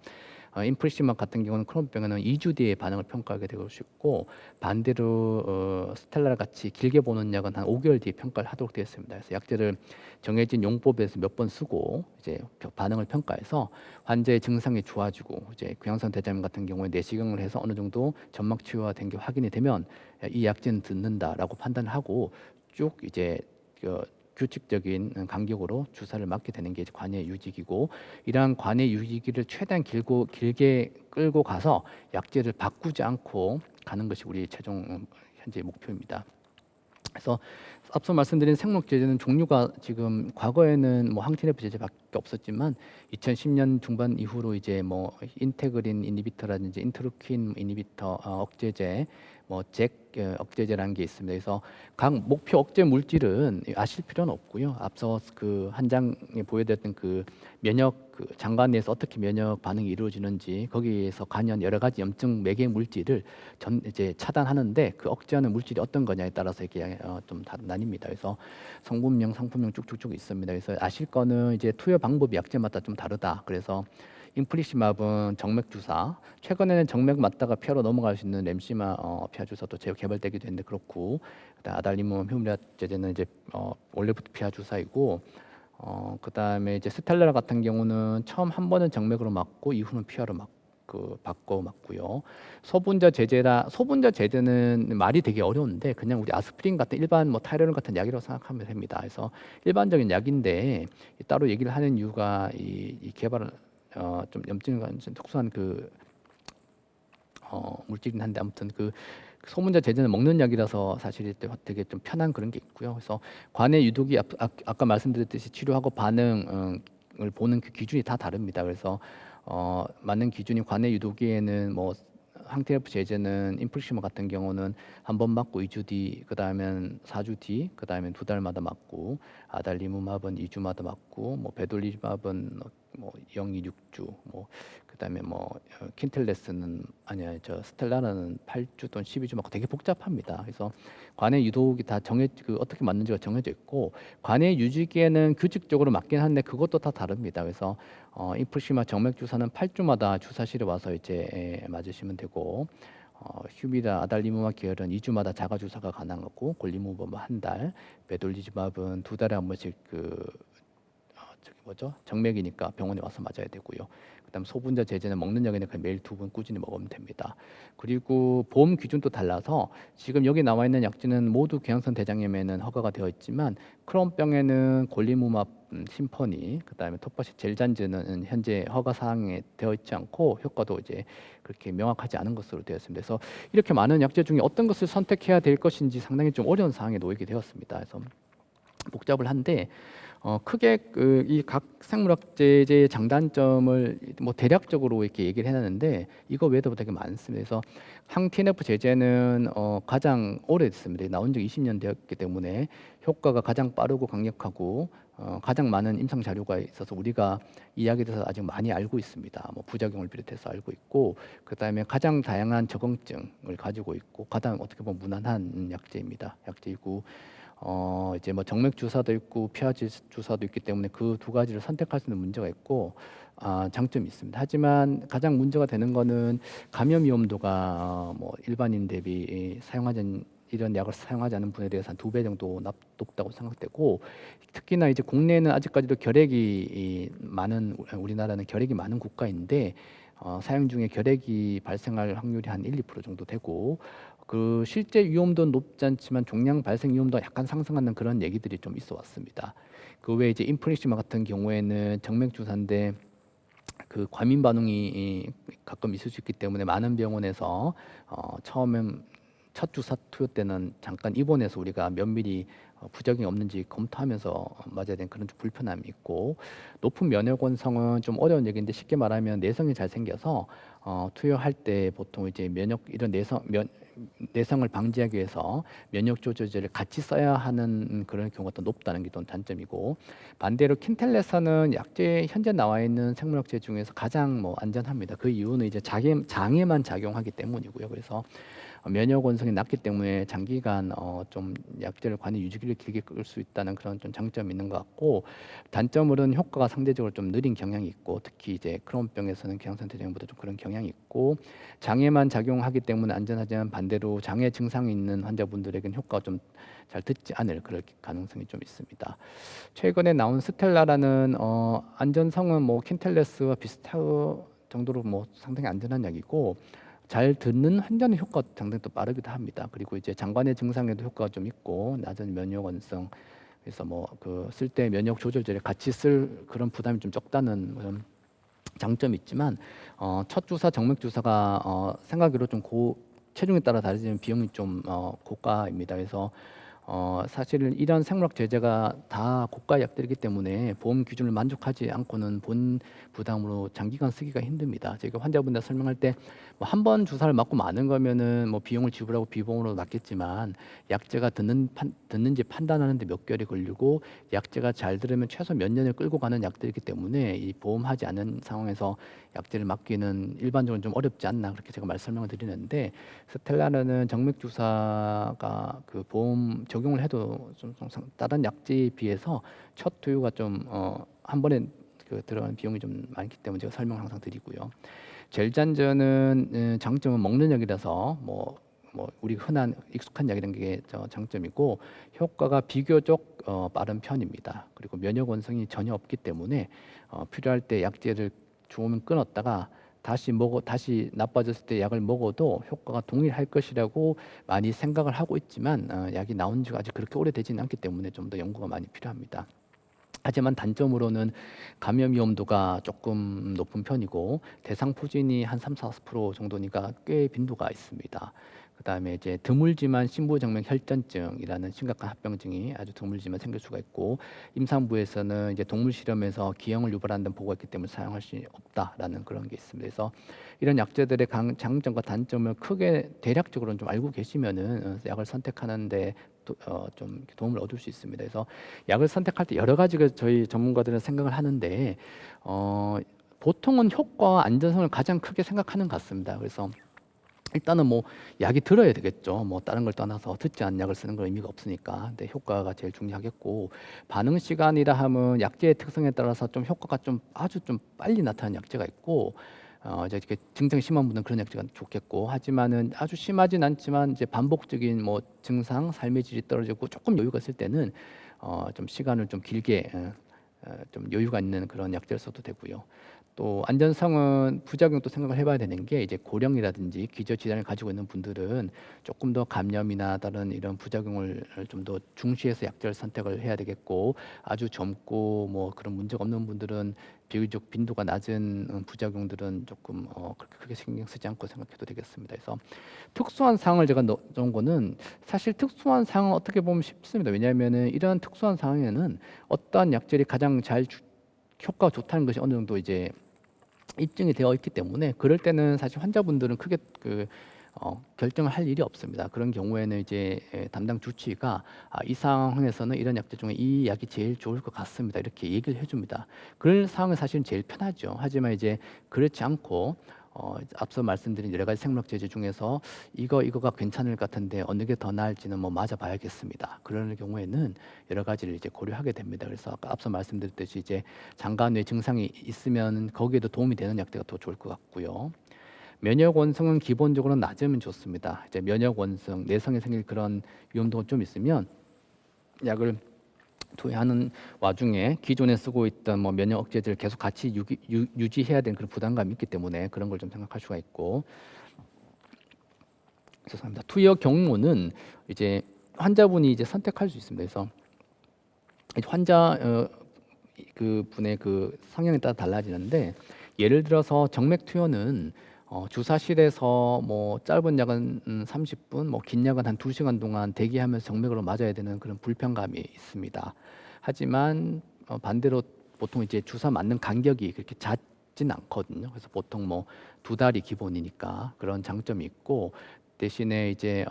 인플리시막 같은 경우는 크론병에는 2주 뒤에 반응을 평가하게 되고 싶고 반대로 스텔라 같이 길게 보는 약은 한 5개월 뒤에 평가를 하도록 되어 있습니다. 그래서 약제를 정해진 용법에서 몇 번 쓰고 이제 반응을 평가해서 환자의 증상이 좋아지고 이제 구양선 대장염 같은 경우에 내시경을 해서 어느 정도 점막 치유가 된 게 확인이 되면 이 약제는 듣는다라고 판단을 하고 쭉 이제 규칙적인 간격으로 주사를 맞게 되는 게 관의 유지기고 이러한 관의 유지기를 최대한 길게 끌고 가서 약제를 바꾸지 않고 가는 것이 우리 최종 현재 목표입니다. 그래서 앞서 말씀드린 생물학 제제는 종류가 지금 과거에는 뭐 항티네프 제제밖에 없었지만 2010년 중반 이후로 이제 뭐 인테그린 이니비터라든지 인터루킨 이니비터 억제제, 잭 억제제라는 게 있습니다. 그래서 각 목표 억제 물질은 아실 필요는 없고요. 앞서 그 한 장에 보여드렸던 그 면역 장관 내에서 어떻게 면역 반응이 이루어지는지 거기에서 관련 여러 가지 염증 매개 물질을 이제 차단하는데 그 억제하는 물질이 어떤 거냐에 따라서 이렇게 좀 나뉩니다. 그래서 성분명, 상품명 쭉쭉쭉 있습니다. 그래서 아실 거는 이제 투여 방법이 약제마다 좀 다르다. 그래서 인플리시맙은 정맥 주사, 최근에는 정맥 맞다가 피하로 넘어갈 수 있는 램시마 피하 주사도 개발되기도 했는데 그렇고 아달리움 휴무리아 제제는 이제 원래부터 피하 주사이고 그다음에 이제 스텔라 같은 경우는 처음 한 번은 정맥으로 맞고 이후는 피하로 바꿔 맞고요. 소분자 제제는 말이 되게 어려운데 그냥 우리 아스피린 같은 일반 뭐 타이레놀 같은 약이라고 생각하면 됩니다. 그래서 일반적인 약인데 따로 얘기를 하는 이유가 이 개발을 좀 염증과 좀 특수한 물질이긴 한데 아무튼 소문자 제제는 먹는 약이라서 사실 되게 좀 편한 그런 게 있고요. 그래서 관해 유독이 아까 말씀드렸듯이 치료하고 반응을 보는 그 기준이 다 다릅니다. 그래서 맞는 기준이 관해 유독기에는 뭐 항TNF 제제는 인플루시마 같은 경우는 한 번 맞고 2주 뒤, 그다음엔 4주 뒤, 그다음엔 2달마다 맞고 아달리무맙은 2주마다 맞고 뭐 베돌리밥은 뭐 0, 2, 6주 뭐 그다음에 뭐 킨텔레스는 아니야 저 스텔라라는 8주 또는 12주 맞고 되게 복잡합니다. 그래서 관해 유독이 다 어떻게 맞는지가 정해져 있고 관해 유지기에는 규칙적으로 맞긴 한데 그것도 다 다릅니다. 그래서 인플루시마 정맥 주사는 8주마다 주사실에 와서 이제 맞으시면 되고 휴미라 아달리무마 계열은 2주마다 자가 주사가 가능하고 골리무밥은 한 달, 베돌리즈밥은 2달에 한 번씩 정맥이니까 병원에 와서 맞아야 되고요. 그다음 소분자 제제는 먹는 약이니까 매일 2번 꾸준히 먹으면 됩니다. 그리고 보험 기준도 달라서 지금 여기 나와 있는 약지는 모두 경향성 대장염에는 허가가 되어 있지만 크론병에는 골리무맙 심퍼니, 그다음에 톱바시 젤잔즈는 현재 허가 사항에 되어 있지 않고 효과도 이제 그렇게 명확하지 않은 것으로 되어 있습니다. 그래서 이렇게 많은 약제 중에 어떤 것을 선택해야 될 것인지 상당히 좀 어려운 상황에 놓이게 되었습니다. 그래서 복잡을 한데 크게 이 각 생물학제제의 장단점을 뭐 대략적으로 이렇게 얘기를 해놨는데 이거 외에도 되게 많습니다. 그래서 항TNF 제제는 가장 오래됐습니다. 나온 지 20년 되었기 때문에 효과가 가장 빠르고 강력하고 가장 많은 임상 자료가 있어서 우리가 이 약에 대해서 아직 많이 알고 있습니다. 뭐 부작용을 비롯해서 알고 있고 그다음에 가장 다양한 적응증을 가지고 있고 가장 어떻게 보면 무난한 약제이고 이제 뭐 정맥 주사도 있고 피하지 주사도 있기 때문에 그 두 가지를 선택할 수 있는 문제가 있고 장점이 있습니다. 하지만 가장 문제가 되는 거는 감염 위험도가 뭐 일반인 대비 이런 약을 사용하지 않은 분에 대해서 한 2배 정도 높다고 생각되고 특히나 이제 국내에는 아직까지도 우리나라는 결핵이 많은 국가인데 사용 중에 결핵이 발생할 확률이 한 1~2% 정도 되고 실제 위험도는 높지 않지만 종양 발생 위험도가 약간 상승하는 그런 얘기들이 좀 있어 왔습니다. 그 외에 이제 인플루시마 같은 경우에는 정맥 주사인데 과민 반응이 가끔 있을 수 있기 때문에 많은 병원에서 처음엔 첫 주사 투여 때는 잠깐 입원해서 우리가 면밀히 부작용이 없는지 검토하면서 맞아야 되는 그런 좀 불편함이 있고 높은 면역 원성은 좀 어려운 얘기인데 쉽게 말하면 내성이 잘 생겨서 투여할 때 보통 이제 내성을 방지하기 위해서 면역 조절제를 같이 써야 하는 그런 경우가 더 높다는 게 또 단점이고 반대로 킨텔레서는 현재 나와 있는 생물학제 중에서 가장 뭐 안전합니다. 그 이유는 이제 장에만 작용하기 때문이고요. 그래서 면역 원성이 낮기 때문에 장기간 좀 약제를 관해 유지기를 길게 끌 수 있다는 그런 좀 장점이 있는 것 같고 단점으로는 효과가 상대적으로 좀 느린 경향이 있고 특히 이제 크론병에서는 경향성 대장보다 좀 그런 경향이 있고 장에만 작용하기 때문에 안전하지만 반대로 장애 증상이 있는 환자분들에게는 효과가 좀 잘 듣지 않을 그럴 가능성이 좀 있습니다. 최근에 나온 스텔라라는 안전성은 뭐 킨텔레스와 비슷할 정도로 뭐 상당히 안전한 약이고 잘 듣는 환자는 효과가 상당히 또 빠르기도 합니다. 그리고 이제 장관의 증상에도 효과가 좀 있고 낮은 면역 원성 그래서 뭐 쓸 때 면역 조절제를 같이 쓸 그런 부담이 좀 적다는 그런 장점이 있지만 첫 주사 정맥 주사가 생각으로 좀 체중에 따라 다르지만 비용이 좀 고가입니다. 그래서 사실 이런 생물학 제제가 다 고가 약들이기 때문에 보험 기준을 만족하지 않고는 본 부담으로 장기간 쓰기가 힘듭니다. 제가 환자분들 설명할 때 뭐 한 번 주사를 맞고 마는 거면은 뭐 비용을 지불하고 비보험으로 낫겠지만 약제가 듣는지 판단하는데 몇 개월이 걸리고 약제가 잘 들으면 최소 몇 년을 끌고 가는 약들이기 때문에 이 보험하지 않은 상황에서 약제를 맞기는 일반적으로 좀 어렵지 않나 그렇게 제가 설명을 드리는데 스텔라는 정맥 주사가 보험 적용을 해도 좀 다른 약제에 비해서 첫 투여가 좀 한 번에 들어가는 비용이 좀 많기 때문에 제가 설명을 항상 드리고요. 젤잔저는 장점은 먹는 약이라서 뭐 뭐 우리 흔한 익숙한 약이라는 게 장점이고 효과가 비교적 빠른 편입니다. 그리고 면역 원성이 전혀 없기 때문에 필요할 때 약제를 조금 끊었다가 다시 나빠졌을 때 약을 먹어도 효과가 동일할 것이라고 많이 생각을 하고 있지만 약이 나온 지가 아직 그렇게 오래되지는 않기 때문에 좀 더 연구가 많이 필요합니다. 하지만 단점으로는 감염 위험도가 조금 높은 편이고 대상 포진이 한 3~4% 정도니까 꽤 빈도가 있습니다. 그다음에 이제 드물지만 심부정맥 혈전증이라는 심각한 합병증이 아주 드물지만 생길 수가 있고 임산부에서는 이제 동물 실험에서 기형을 유발한다는 보고가 있기 때문에 사용할 수 없다라는 그런 게 있습니다. 그래서 이런 약제들의 장점과 단점을 크게 대략적으로는 좀 알고 계시면은 약을 선택하는데 좀 도움을 얻을 수 있습니다. 그래서 약을 선택할 때 여러 가지가 저희 전문가들은 생각을 하는데 보통은 효과와 안전성을 가장 크게 생각하는 것 같습니다. 그래서 일단은 뭐 약이 들어야 되겠죠. 뭐 다른 걸 떠나서 듣지 않은 약을 쓰는 건 의미가 없으니까. 근데 효과가 제일 중요하겠고 반응 시간이라 하면 약제의 특성에 따라서 좀 효과가 좀 아주 좀 빨리 나타나는 약제가 있고 이제 이렇게 증상이 심한 분들은 그런 약제가 좋겠고 하지만은 아주 심하진 않지만 이제 반복적인 뭐 증상, 삶의 질이 떨어지고 조금 여유가 있을 때는 좀 시간을 좀 길게 좀 여유가 있는 그런 약제를 써도 되고요. 또 안전성은 부작용도 생각을 해봐야 되는 게 이제 고령이라든지 기저질환을 가지고 있는 분들은 조금 더 감염이나 다른 이런 부작용을 좀 더 중시해서 약제를 선택을 해야 되겠고 아주 젊고 뭐 그런 문제가 없는 분들은 비교적 빈도가 낮은 부작용들은 조금 그렇게 크게 신경 쓰지 않고 생각해도 되겠습니다. 그래서 특수한 상황을 제가 넣은 거는 사실 특수한 상황은 어떻게 보면 쉽습니다. 왜냐하면은 이런 특수한 상황에는 어떠한 약제를 가장 효과가 좋다는 것이 어느 정도 이제 입증이 되어 있기 때문에 그럴 때는 사실 환자분들은 크게 결정을 할 일이 없습니다. 그런 경우에는 이제 담당 주치의가 이 상황에서는 이런 약제 중에 이 약이 제일 좋을 것 같습니다. 이렇게 얘기를 해줍니다. 그런 상황은 사실은 제일 편하죠. 하지만 이제 그렇지 않고 앞서 말씀드린 여러 가지 생물학 제제 중에서 이거가 괜찮을 것 같은데 어느 게 더 나을지는 뭐 맞아봐야겠습니다. 그런 경우에는 여러 가지를 이제 고려하게 됩니다. 그래서 아까 앞서 말씀드렸듯이 이제 장관외 증상이 있으면 거기에도 도움이 되는 약제가 더 좋을 것 같고요. 면역 원성은 기본적으로 낮으면 좋습니다. 이제 면역 원성, 내성에 생길 그런 위험도가 좀 있으면 약을 투여하는 와중에 기존에 쓰고 있던 뭐 면역 억제제를 계속 같이 유지해야 되는 그런 부담감이 있기 때문에 그런 걸 좀 생각할 수가 있고 죄송합니다. 투여 경로는 이제 환자분이 이제 선택할 수 있습니다. 그래서 환자 그 분의 그 성향에 따라 달라지는데 예를 들어서 정맥 투여는 주사실에서 뭐 짧은 약은 30분, 뭐 긴 약은 한 2시간 동안 대기하면서 정맥으로 맞아야 되는 그런 불편감이 있습니다. 하지만 반대로 보통 이제 주사 맞는 간격이 그렇게 잦진 않거든요. 그래서 보통 뭐 2달이 기본이니까 그런 장점이 있고 대신에 이제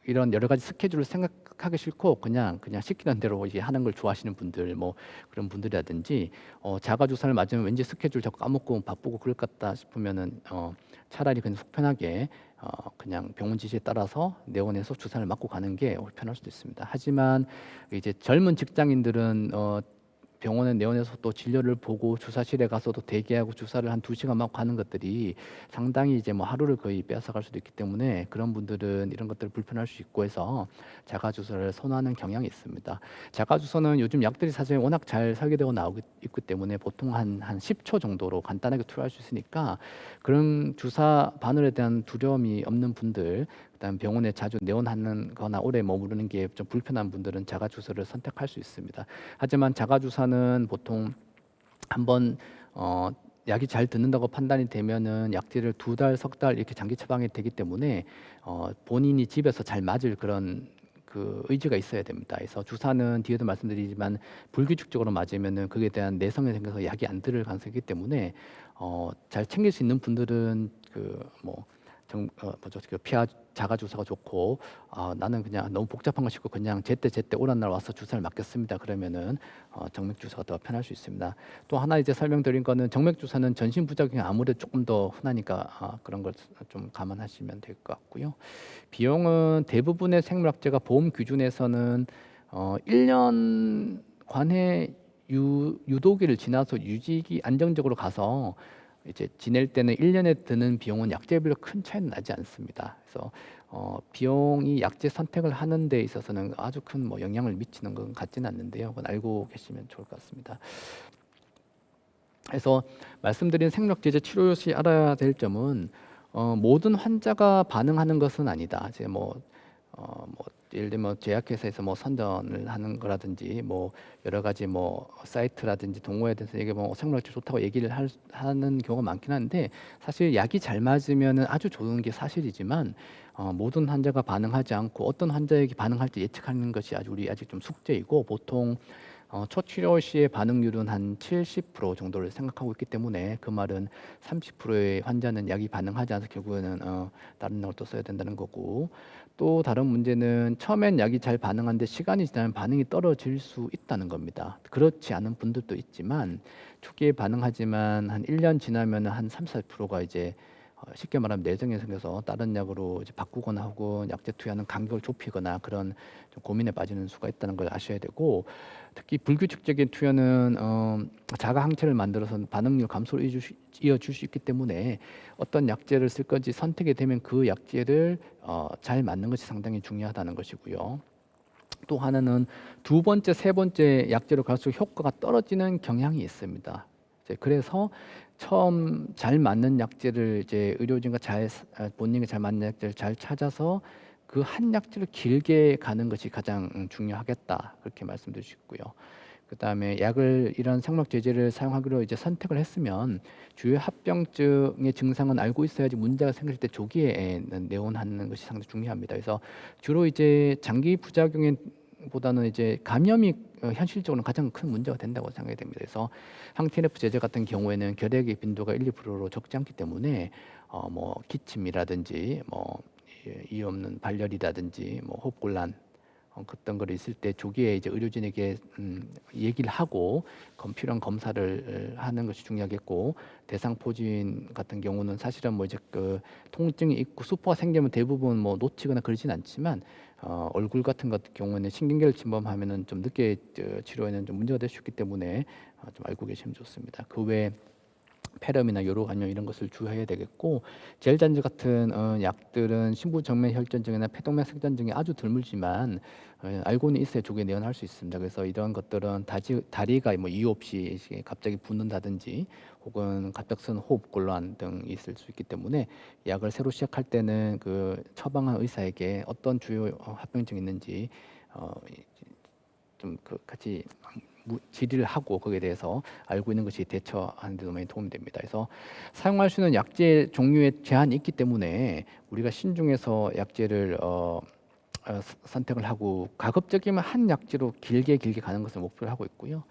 이런 여러 가지 스케줄을 생각하기 싫고 그냥 시키는 대로 이제 하는 걸 좋아하시는 분들 뭐 그런 분들이라든지 자가 주사를 맞으면 왠지 스케줄 자꾸 까먹고 바쁘고 그럴 것 같다 싶으면은 차라리 그냥 속 편하게 그냥 병원 지시에 따라서 내원해서 주사를 맞고 가는 게 편할 수도 있습니다. 하지만 이제 젊은 직장인들은 병원에 내원해서 또 진료를 보고 주사실에 가서도 대기하고 주사를 한 2시간 막 가는 것들이 상당히 이제 뭐 하루를 거의 빼앗아갈 수도 있기 때문에 그런 분들은 이런 것들을 불편할 수 있고 해서 자가 주사를 선호하는 경향이 있습니다. 자가 주사는 요즘 약들이 사실 워낙 잘 설계되어 나오고 있기 때문에 보통 한 10초 정도로 간단하게 투여할 수 있으니까 그런 주사 바늘에 대한 두려움이 없는 분들 그다음 병원에 자주 내원하는 거나 오래 머무르는 게 좀 불편한 분들은 자가 주사를 선택할 수 있습니다. 하지만 자가 주사는 보통 한번 약이 잘 듣는다고 판단이 되면은 약제를 2달, 3달 이렇게 장기 처방이 되기 때문에 본인이 집에서 잘 맞을 그런 그 의지가 있어야 됩니다. 그래서 주사는 뒤에도 말씀드리지만 불규칙적으로 맞으면은 그에 대한 내성이 생겨서 약이 안 들을 가능성이 있기 때문에 잘 챙길 수 있는 분들은 피하 자가 주사가 좋고 나는 그냥 너무 복잡한 거 싫고 그냥 제때 오란 날 와서 주사를 맞겠습니다. 그러면은 정맥 주사가 더 편할 수 있습니다. 또 하나 이제 설명드린 거는 정맥 주사는 전신 부작용이 아무래도 조금 더 흔하니까 그런 걸 좀 감안하시면 될 것 같고요. 비용은 대부분의 생물학제가 보험 기준에서는 1년 관해 유도기를 지나서 유지기 안정적으로 가서 이제 지낼 때는 1년에 드는 비용은 약제별로 큰 차이는 나지 않습니다. 그래서 비용이 약제 선택을 하는 데 있어서는 아주 큰 뭐 영향을 미치는 건 같지는 않는데요. 그건 알고 계시면 좋을 것 같습니다. 그래서 말씀드린 생명제제 치료 시 알아야 될 점은 모든 환자가 반응하는 것은 아니다. 이제 뭐 예를 들면 제약회사에서 뭐 선전을 하는 거라든지 뭐 여러 가지 뭐 사이트라든지 동호회에 대해서 이게 뭐 생물학적 좋다고 얘기를 하는 경우가 많긴 한데 사실 약이 잘 맞으면은 아주 좋은 게 사실이지만 모든 환자가 반응하지 않고 어떤 환자에게 반응할지 예측하는 것이 우리 아직 좀 숙제이고 보통 초치료 시의 반응률은 한 70% 정도를 생각하고 있기 때문에 그 말은 30%의 환자는 약이 반응하지 않아서 결국에는 다른 약을 또 써야 된다는 거고 또 다른 문제는 처음엔 약이 잘 반응하는데 시간이 지나면 반응이 떨어질 수 있다는 겁니다. 그렇지 않은 분들도 있지만 초기에 반응하지만 한 1년 지나면 한 3, 4%가 이제 쉽게 말하면 내성이 생겨서 다른 약으로 이제 바꾸거나 혹은 약제 투여하는 간격을 좁히거나 그런 좀 고민에 빠지는 수가 있다는 걸 아셔야 되고 특히 불규칙적인 투여는 자가 항체를 만들어서 반응률 감소를 이어줄 수 있기 때문에 어떤 약제를 쓸 건지 선택이 되면 그 약제를 잘 맞는 것이 상당히 중요하다는 것이고요. 또 하나는 두 번째, 세 번째 약제로 갈수록 효과가 떨어지는 경향이 있습니다. 이제 그래서 처음 잘 맞는 약제를 이제 의료진과 본인에게 잘 맞는 약제를 잘 찾아서 그 한 약제를 길게 가는 것이 가장 중요하겠다 그렇게 말씀드릴 수 있고요. 그다음에 약을 이런 생물학 제제를 사용하기로 이제 선택을 했으면 주요 합병증의 증상은 알고 있어야지 문제가 생길 때 조기에 내원하는 것이 상당히 중요합니다. 그래서 주로 이제 장기 부작용에 보다는 이제 감염이 현실적으로는 가장 큰 문제가 된다고 생각이 됩니다. 그래서 항TNF 제제 같은 경우에는 결핵의 빈도가 1, 2%로 적지 않기 때문에 뭐 기침이라든지 뭐 이유 없는 발열이라든지 뭐 호흡곤란 그런 거 있을 때 조기에 이제 의료진에게 얘기를 하고 필요한 검사를 하는 것이 중요하겠고 대상포진 같은 경우는 사실은 뭐 이제 그 통증이 있고 수포가 생기면 대부분 뭐 놓치거나 그러진 않지만 얼굴 같은 경우에는 신경계를 침범하면은 좀 늦게 치료에는 좀 문제가 될 수 있기 때문에 좀 알고 계시면 좋습니다. 그 외에 폐렴이나 요로감염 이런 것을 주의해야 되겠고 젤잔즈 같은 약들은 심부정맥 혈전증이나 폐동맥 색전증이 아주 드물지만 알고는 있어야 조기에 내원할 수 있습니다. 그래서 이런 것들은 다리가 뭐 이유 없이 갑자기 붓는다든지 혹은 갑작스러운 호흡곤란 등이 있을 수 있기 때문에 약을 새로 시작할 때는 그 처방한 의사에게 어떤 주요 합병증이 있는지 좀 같이 질의를 하고 거기에 대해서 알고 있는 것이 대처하는 데 많이 도움이 됩니다. 그래서 사용할 수 있는 약제 종류에 제한이 있기 때문에 우리가 신중해서 약제를 선택을 하고 가급적이면 한 약제로 길게 가는 것을 목표로 하고 있고요.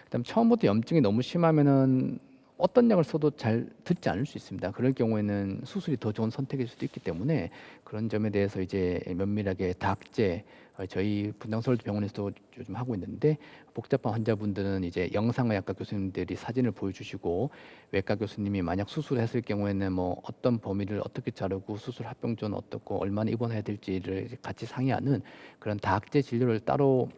그다음 처음부터 염증이 너무 심하면은 어떤 약을 써도 잘 듣지 않을 수 있습니다. 그럴 경우에는 수술이 더 좋은 선택일 수도 있기 때문에 그런 점에 대해서 이제 면밀하게 다학제 저희 분당서울대 병원에서도 요즘 하고 있는데 복잡한 환자분들은 이제 영상의학과 교수님들이 사진을 보여주시고 외과 교수님이 만약 수술을 했을 경우에는 뭐 어떤 범위를 어떻게 자르고 수술 합병증은 어떻고 얼마나 입원해야 될지를 같이 상의하는 그런 다학제 진료를 따로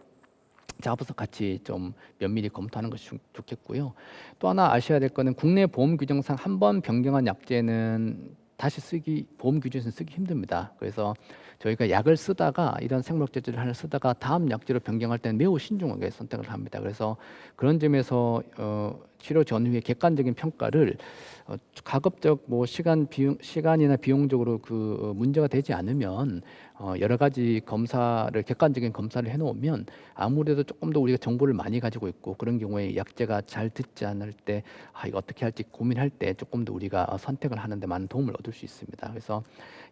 잡아서 같이 좀 면밀히 검토하는 것이 좋겠고요. 또 하나 아셔야 될 거는 국내 보험 규정상 한 번 변경한 약제는 다시 보험 규정에서 쓰기 힘듭니다. 그래서 저희가 약을 쓰다가 이런 생물학제제를 하나 쓰다가 다음 약제로 변경할 때는 매우 신중하게 선택을 합니다. 그래서 그런 점에서 치료 전후의 객관적인 평가를 가급적 뭐 시간이나 비용적으로 그 문제가 되지 않으면 여러 가지 객관적인 검사를 해놓으면 아무래도 조금 더 우리가 정보를 많이 가지고 있고 그런 경우에 약제가 잘 듣지 않을 때 이거 어떻게 할지 고민할 때 조금 더 우리가 선택을 하는 데 많은 도움을 얻을 수 있습니다. 그래서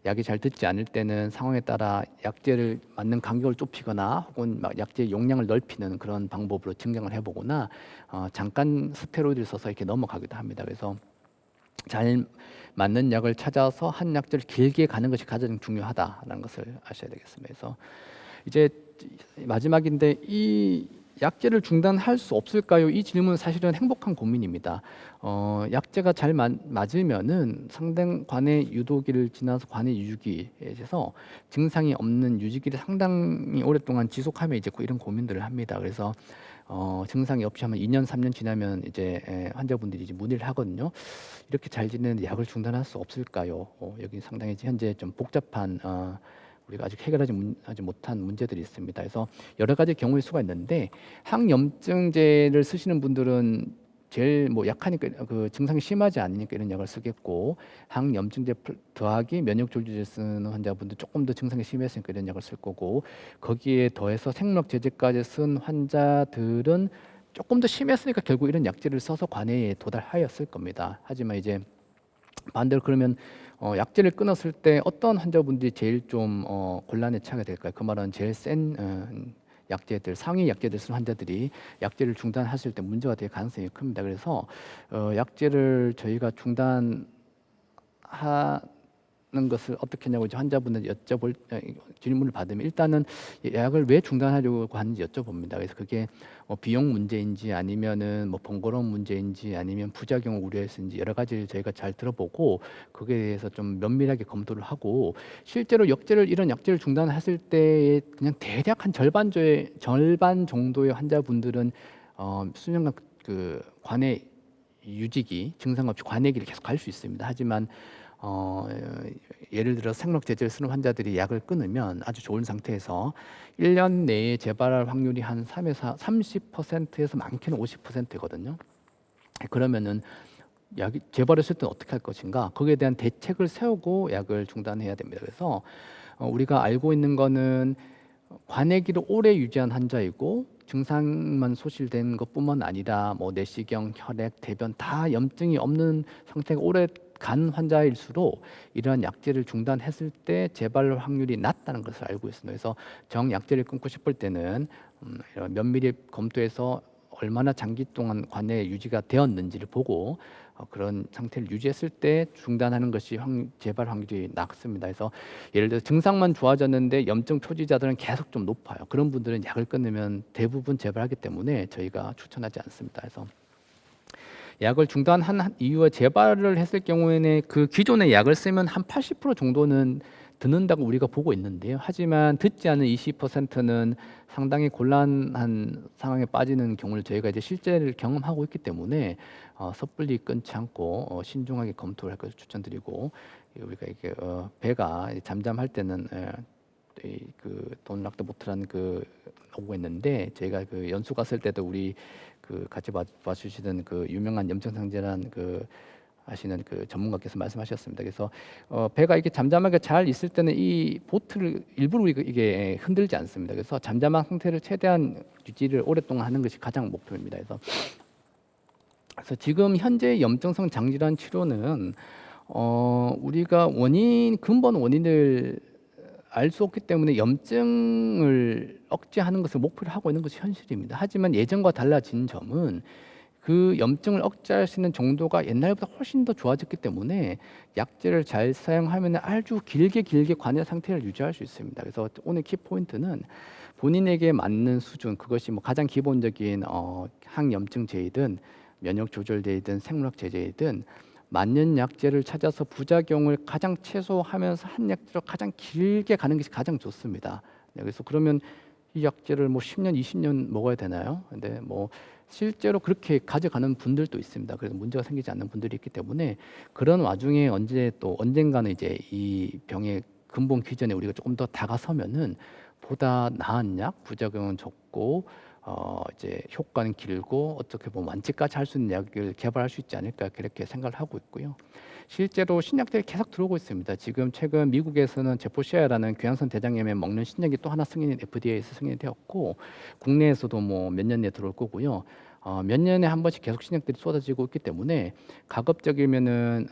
약이 잘 듣지 않을 때는 상황에 따라 약제를 맞는 간격을 좁히거나 혹은 약제의 용량을 넓히는 그런 방법으로 증강을 해보거나 잠깐 스테로이드를 써서 이렇게 넘어가기도 합니다. 그래서 잘 맞는 약을 찾아서 한 약제를 길게 가는 것이 가장 중요하다라는 것을 아셔야 되겠습니다. 그래서 이제 마지막인데 이 약제를 중단할 수 없을까요? 이 질문은 사실은 행복한 고민입니다. 약제가 잘 맞으면은 상당 관해 유도기를 지나서 관해 유지기에서 증상이 없는 유지기를 상당히 오랫동안 지속하면 이제 이런 고민들을 합니다. 그래서 증상이 없이 하면 2년, 3년 지나면 이제 환자분들이 이제 문의를 하거든요. 이렇게 잘 지내는데 약을 중단할 수 없을까요? 여기 상당히 현재 좀 복잡한 우리가 아직 하지 못한 문제들이 있습니다. 그래서 여러 가지 경우일 수가 있는데 항염증제를 쓰시는 분들은 제일 뭐 약하니까 그 증상이 심하지 않으니까 이런 약을 쓰겠고, 항염증제 더하기 면역조절제 쓰는 환자분들 조금 더 증상이 심했으니까 이런 약을 쓸 거고, 거기에 더해서 생명제제까지 쓴 환자들은 조금 더 심했으니까 결국 이런 약제를 써서 관해에 도달하였을 겁니다. 하지만 이제 반대로 그러면 약제를 끊었을 때 어떤 환자분들이 제일 좀 곤란에 처하게 될까요? 그 말은 제일 센 약제들, 상위 약제들 쓰는 환자들이 약제를 중단하실 때 문제가 될 가능성이 큽니다. 그래서 약제를 저희가 중단하 는 것을 어떻게 하냐고 이제 환자분들 질문을 받으면 일단은 약을 왜 중단하려고 하는지 여쭤봅니다. 그래서 그게 비용 문제인지 아니면은 뭐 번거로운 문제인지 아니면 부작용을 우려해서인지 여러 가지를 저희가 잘 들어보고 거기에 대해서 좀 면밀하게 검토를 하고, 실제로 이런 약제를 중단했을 때 그냥 대략 한 절반 정도의 환자분들은 수년간 그 관해 유지기 증상 없이 관해기를 계속 갈 수 있습니다. 하지만 예를 들어 생록제제를 쓰는 환자들이 약을 끊으면 아주 좋은 상태에서 1년 내에 재발할 확률이 한 30%에서 많게는 50%거든요. 그러면은 약이 재발했을 때는 어떻게 할 것인가? 거기에 대한 대책을 세우고 약을 중단해야 됩니다. 그래서 우리가 알고 있는 거는 관해기를 오래 유지한 환자이고 증상만 소실된 것뿐만 아니라 뭐 내시경, 혈액, 대변 다 염증이 없는 상태가 오래 간 환자일수록 이러한 약제를 중단했을 때 재발 확률이 낮다는 것을 알고 있습니다. 그래서 정약제를 끊고 싶을 때는 이런 면밀히 검토해서 얼마나 장기 동안 관해 유지가 되었는지를 보고 그런 상태를 유지했을 때 중단하는 것이 재발 확률이 낮습니다. 그래서 예를 들어 증상만 좋아졌는데 염증 표지자들은 계속 좀 높아요. 그런 분들은 약을 끊으면 대부분 재발하기 때문에 저희가 추천하지 않습니다. 그래서 약을 중단한 이후에 재발을 했을 경우에는 그 기존의 약을 쓰면 한 80% 정도는 듣는다고 우리가 보고 있는데요. 하지만 듣지 않은 20%는 상당히 곤란한 상황에 빠지는 경우를 저희가 이제 실제를 경험하고 있기 때문에 섣불리 끊지 않고 신중하게 검토를 할 것을 추천드리고, 우리가 이게 배가 잠잠할 때는 돈 락더 보트라는 오고 있는데, 저희가 그 연수 갔을 때도 우리 같이 봐주시던 유명한 염증상제란 하시는 전문가께서 말씀하셨습니다. 그래서 배가 이렇게 잠잠하게 잘 있을 때는 이 보트를 일부러 이게 흔들지 않습니다. 그래서 잠잠한 상태를 최대한 유지를 오랫동안 하는 것이 가장 목표입니다. 그래서 지금 현재 염증성 장질환 치료는 우리가 근본 원인을 알 수 없기 때문에 염증을 억제하는 것을 목표로 하고 있는 것이 현실입니다. 하지만 예전과 달라진 점은 그 염증을 억제할 수 있는 정도가 옛날보다 훨씬 더 좋아졌기 때문에 약제를 잘 사용하면 아주 길게 관해 상태를 유지할 수 있습니다. 그래서 오늘 키포인트는 본인에게 맞는 수준, 그것이 뭐 가장 기본적인 항염증제이든 면역조절제이든 생물학제제이든 맞는 약제를 찾아서 부작용을 가장 최소화하면서 한 약제로 가장 길게 가는 것이 가장 좋습니다. 그래서 그러면 이 약제를 뭐 10년, 20년 먹어야 되나요? 근데 뭐 실제로 그렇게 가져가는 분들도 있습니다. 그래서 문제가 생기지 않는 분들이 있기 때문에 그런 와중에 언젠가는 이제 이 병의 근본 기전에 우리가 조금 더 다가서면은 보다 나은 약, 부작용은 적고 이제 효과는 길고 어떻게 보면 완치까지 할 수 있는 약을 개발할 수 있지 않을까 그렇게 생각을 하고 있고요. 실제로 신약들이 계속 들어오고 있습니다. 지금 최근 미국에서는 제포시아라는 괴양성 대장염에 먹는 신약이 또 하나 FDA에서 승인이 되었고, 국내에서도 뭐 몇 년 내에 들어올 거고요. 몇 년에 한 번씩 계속 신약들이 쏟아지고 있기 때문에 가급적이면은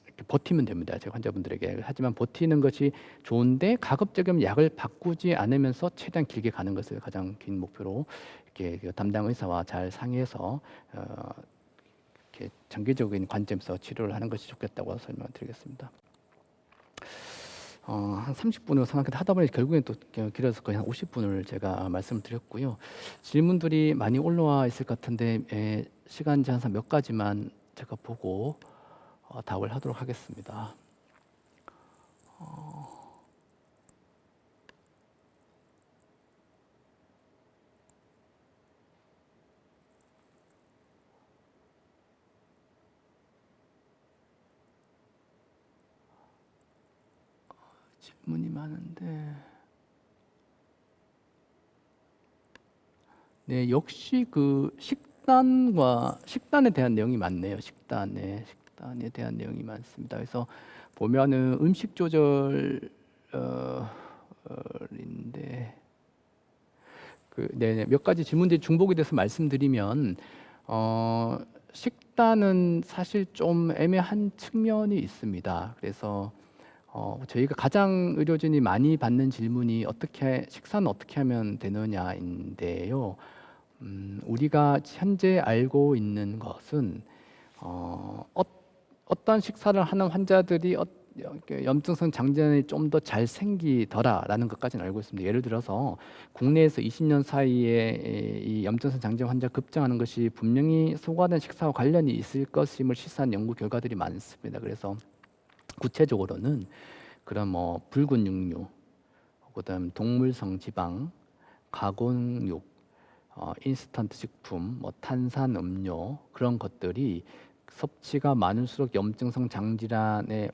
이렇게 버티면 됩니다. 제 환자분들에게. 하지만 버티는 것이 좋은데 가급적이면 약을 바꾸지 않으면서 최대한 길게 가는 것을 가장 긴 목표로 이렇게 담당 의사와 잘 상의해서 이렇게 장기적인 관점에서 치료를 하는 것이 좋겠다고 설명드리겠습니다. 한 30분을 생각했다 하다 보니 결국엔 또 길어서 거의 한 50분을 제가 말씀을 드렸고요. 질문들이 많이 올라와 있을 것 같은데 시간 제한상 몇 가지만 제가 보고 답을 하도록 하겠습니다. 질문이 많은데 네, 역시 그 식단에 대한 내용이 많네요. 식단에 대한 내용이 많습니다. 그래서 보면은 음식 조절인데 몇 가지 질문들이 중복이 돼서 말씀드리면 식단은 사실 좀 애매한 측면이 있습니다. 그래서 저희가 가장 의료진이 많이 받는 질문이 식사는 어떻게 하면 되느냐인데요. 우리가 현재 알고 있는 것은 어떤 식사를 하는 환자들이 염증성 장질환이 좀 더 잘 생기더라라는 것까지는 알고 있습니다. 예를 들어서 국내에서 20년 사이에 이 염증성 장질환 환자 급증하는 것이 분명히 소과된 식사와 관련이 있을 것임을 시사한 연구 결과들이 많습니다. 그래서 구체적으로는 그런 뭐 붉은 육류, 그다음 동물성 지방, 가공육, 인스턴트 식품, 뭐 탄산 음료 그런 것들이 섭취가 많을수록 염증성 장질환에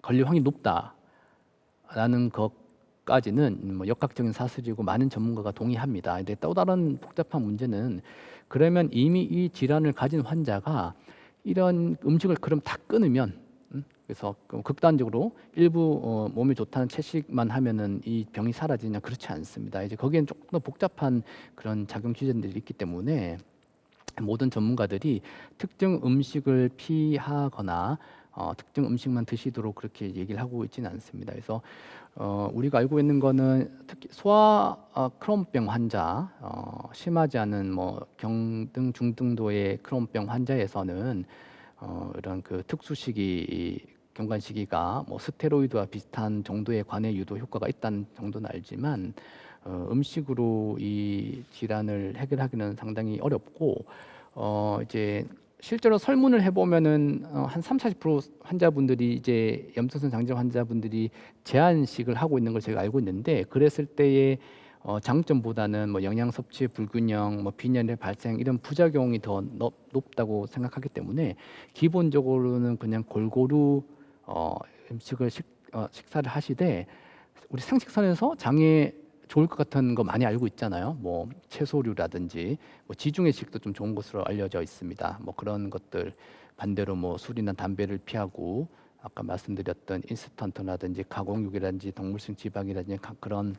걸릴 확률이 높다라는 것까지는 뭐 역학적인 사실이고 많은 전문가가 동의합니다. 근데 또 다른 복잡한 문제는 그러면 이미 이 질환을 가진 환자가 이런 음식을 그럼 다 끊으면 그래서 극단적으로 일부 몸에 좋다는 채식만 하면은 이 병이 사라지냐 그렇지 않습니다. 이제 거기엔 조금 더 복잡한 그런 작용 기전들이 있기 때문에 모든 전문가들이 특정 음식을 피하거나 특정 음식만 드시도록 그렇게 얘기를 하고 있지는 않습니다. 그래서 우리가 알고 있는 거는 특히 소아 크론병 환자, 심하지 않은 뭐 경등 중등도의 크론병 환자에서는 이런 그 특수식이 경관시기가 뭐 스테로이드와 비슷한 정도의 관해 유도 효과가 있다는 정도는 알지만 음식으로 이 질환을 해결하기는 상당히 어렵고 이제 실제로 설문을 해보면은 한 30-40% 환자분들이 이제 염증성 장질환 환자분들이 제한식을 하고 있는 걸 제가 알고 있는데 그랬을 때의 장점보다는 뭐 영양 섭취 불균형, 뭐 빈혈의 발생 이런 부작용이 더 높다고 생각하기 때문에 기본적으로는 그냥 골고루 음식을 식사를 하시되 우리 상식선에서 장에 좋을 것 같은 거 많이 알고 있잖아요. 뭐 채소류라든지 뭐 지중해식도 좀 좋은 것으로 알려져 있습니다. 뭐 그런 것들 반대로 뭐 술이나 담배를 피하고 아까 말씀드렸던 인스턴트라든지 가공육이라든지 동물성 지방이라든지 그런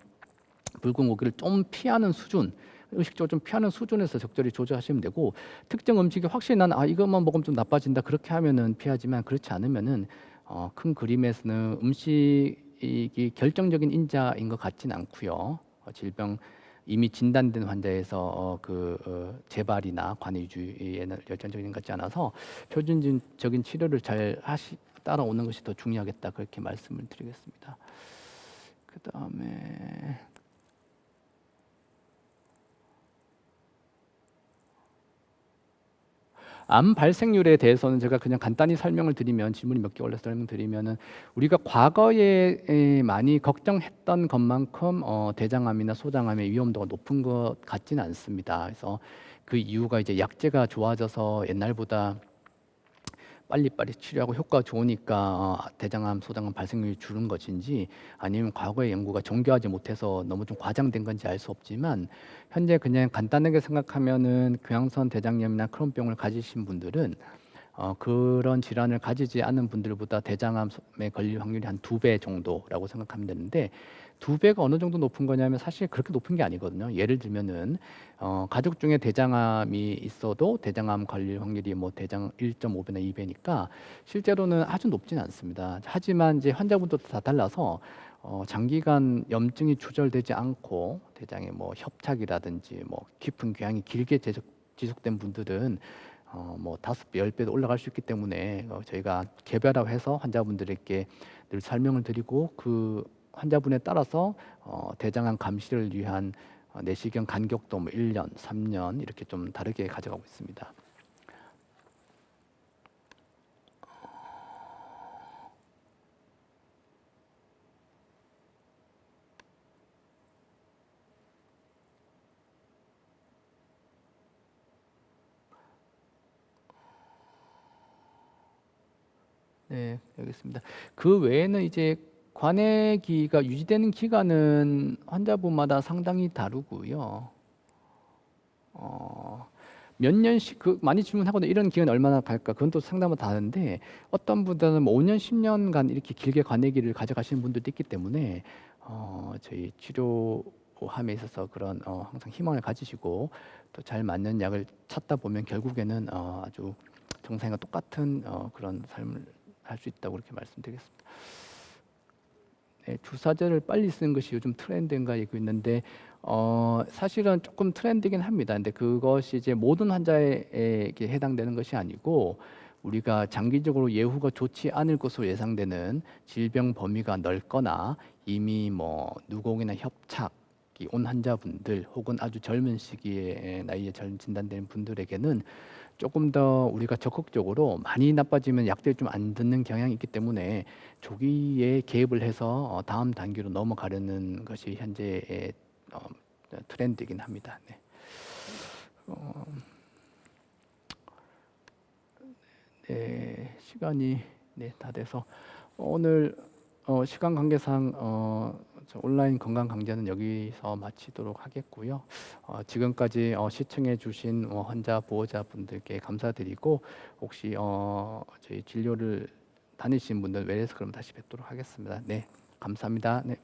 붉은 고기를 좀 피하는 수준, 의식적으로 좀 피하는 수준에서 적절히 조절하시면 되고 특정 음식이 확실히 난 이것만 먹으면 좀 나빠진다 그렇게 하면은 피하지만 그렇지 않으면은 큰 그림에서는 음식이 결정적인 인자인 것 같지는 않고요. 질병 이미 진단된 환자에서 재발이나 관해 유지에는 결정적인 것 같지 않아서 표준적인 치료를 잘 따라오는 것이 더 중요하겠다 그렇게 말씀을 드리겠습니다. 그 다음에 암 발생률에 대해서는 제가 그냥 간단히 설명을 드리면 질문이 몇 개 올라서 설명드리면은 우리가 과거에 많이 걱정했던 것만큼 대장암이나 소장암의 위험도가 높은 것 같지는 않습니다. 그래서 그 이유가 이제 약제가 좋아져서 옛날보다 빨리빨리 치료하고 효과가 좋으니까 대장암, 소장암 발생률이 줄은 것인지 아니면 과거의 연구가 정교하지 못해서 너무 좀 과장된 건지 알 수 없지만 현재 그냥 간단하게 생각하면은 경향성 대장염이나 크론병을 가지신 분들은 그런 질환을 가지지 않은 분들보다 대장암에 걸릴 확률이 한 2배 정도라고 생각하면 되는데 2배가 어느 정도 높은 거냐면 사실 그렇게 높은 게 아니거든요. 예를 들면은 가족 중에 대장암이 있어도 대장암 걸릴 확률이 뭐 대장 1.5배나 2배니까 실제로는 아주 높지는 않습니다. 하지만 이제 환자분들도 다 달라서 장기간 염증이 조절되지 않고 대장에 뭐 협착이라든지 뭐 깊은 궤양이 길게 지속된 분들은 뭐 5배, 10배도 올라갈 수 있기 때문에 저희가 개별화해서 환자분들에게 늘 설명을 드리고 그 환자분에 따라서 대장암 감시를 위한 내시경 간격도 뭐 1년, 3년 이렇게 좀 다르게 가져가고 있습니다. 네, 알겠습니다. 그 외에는 이제 관해기가 유지되는 기간은 환자분마다 상당히 다르고요. 몇 년씩 많이 질문하거든요. 이런 기간이 얼마나 갈까? 그건 또 상담마다 다른데 어떤 분들은 뭐 5년, 10년간 이렇게 길게 관해기를 가져가시는 분들도 있기 때문에 저희 치료함에 있어서 그런 항상 희망을 가지시고 또 잘 맞는 약을 찾다 보면 결국에는 아주 정상과 똑같은 그런 삶을 할 수 있다고 그렇게 말씀드리겠습니다. 네, 주사제를 빨리 쓰는 것이 요즘 트렌드인가 이고 있는데 사실은 조금 트렌드긴 합니다. 근데 그것이 이제 모든 환자에게 해당되는 것이 아니고 우리가 장기적으로 예후가 좋지 않을 것으로 예상되는 질병 범위가 넓거나 이미 뭐 누공이나 협착이 온 환자분들 혹은 아주 젊은 시기에 나이에 진단된 분들에게는 조금 더 우리가 적극적으로 많이 나빠지면 약들이 좀 안 듣는 경향이 있기 때문에 조기에 개입을 해서 다음 단계로 넘어가려는 것이 현재의 트렌드이긴 합니다. 네. 네, 시간이 네, 다 돼서 오늘 시간 관계상 저 온라인 건강 강좌는 여기서 마치도록 하겠고요. 지금까지 시청해 주신 환자 보호자분들께 감사드리고 혹시 저희 진료를 다니신 분들 외래에서 그럼 다시 뵙도록 하겠습니다. 네, 감사합니다. 네.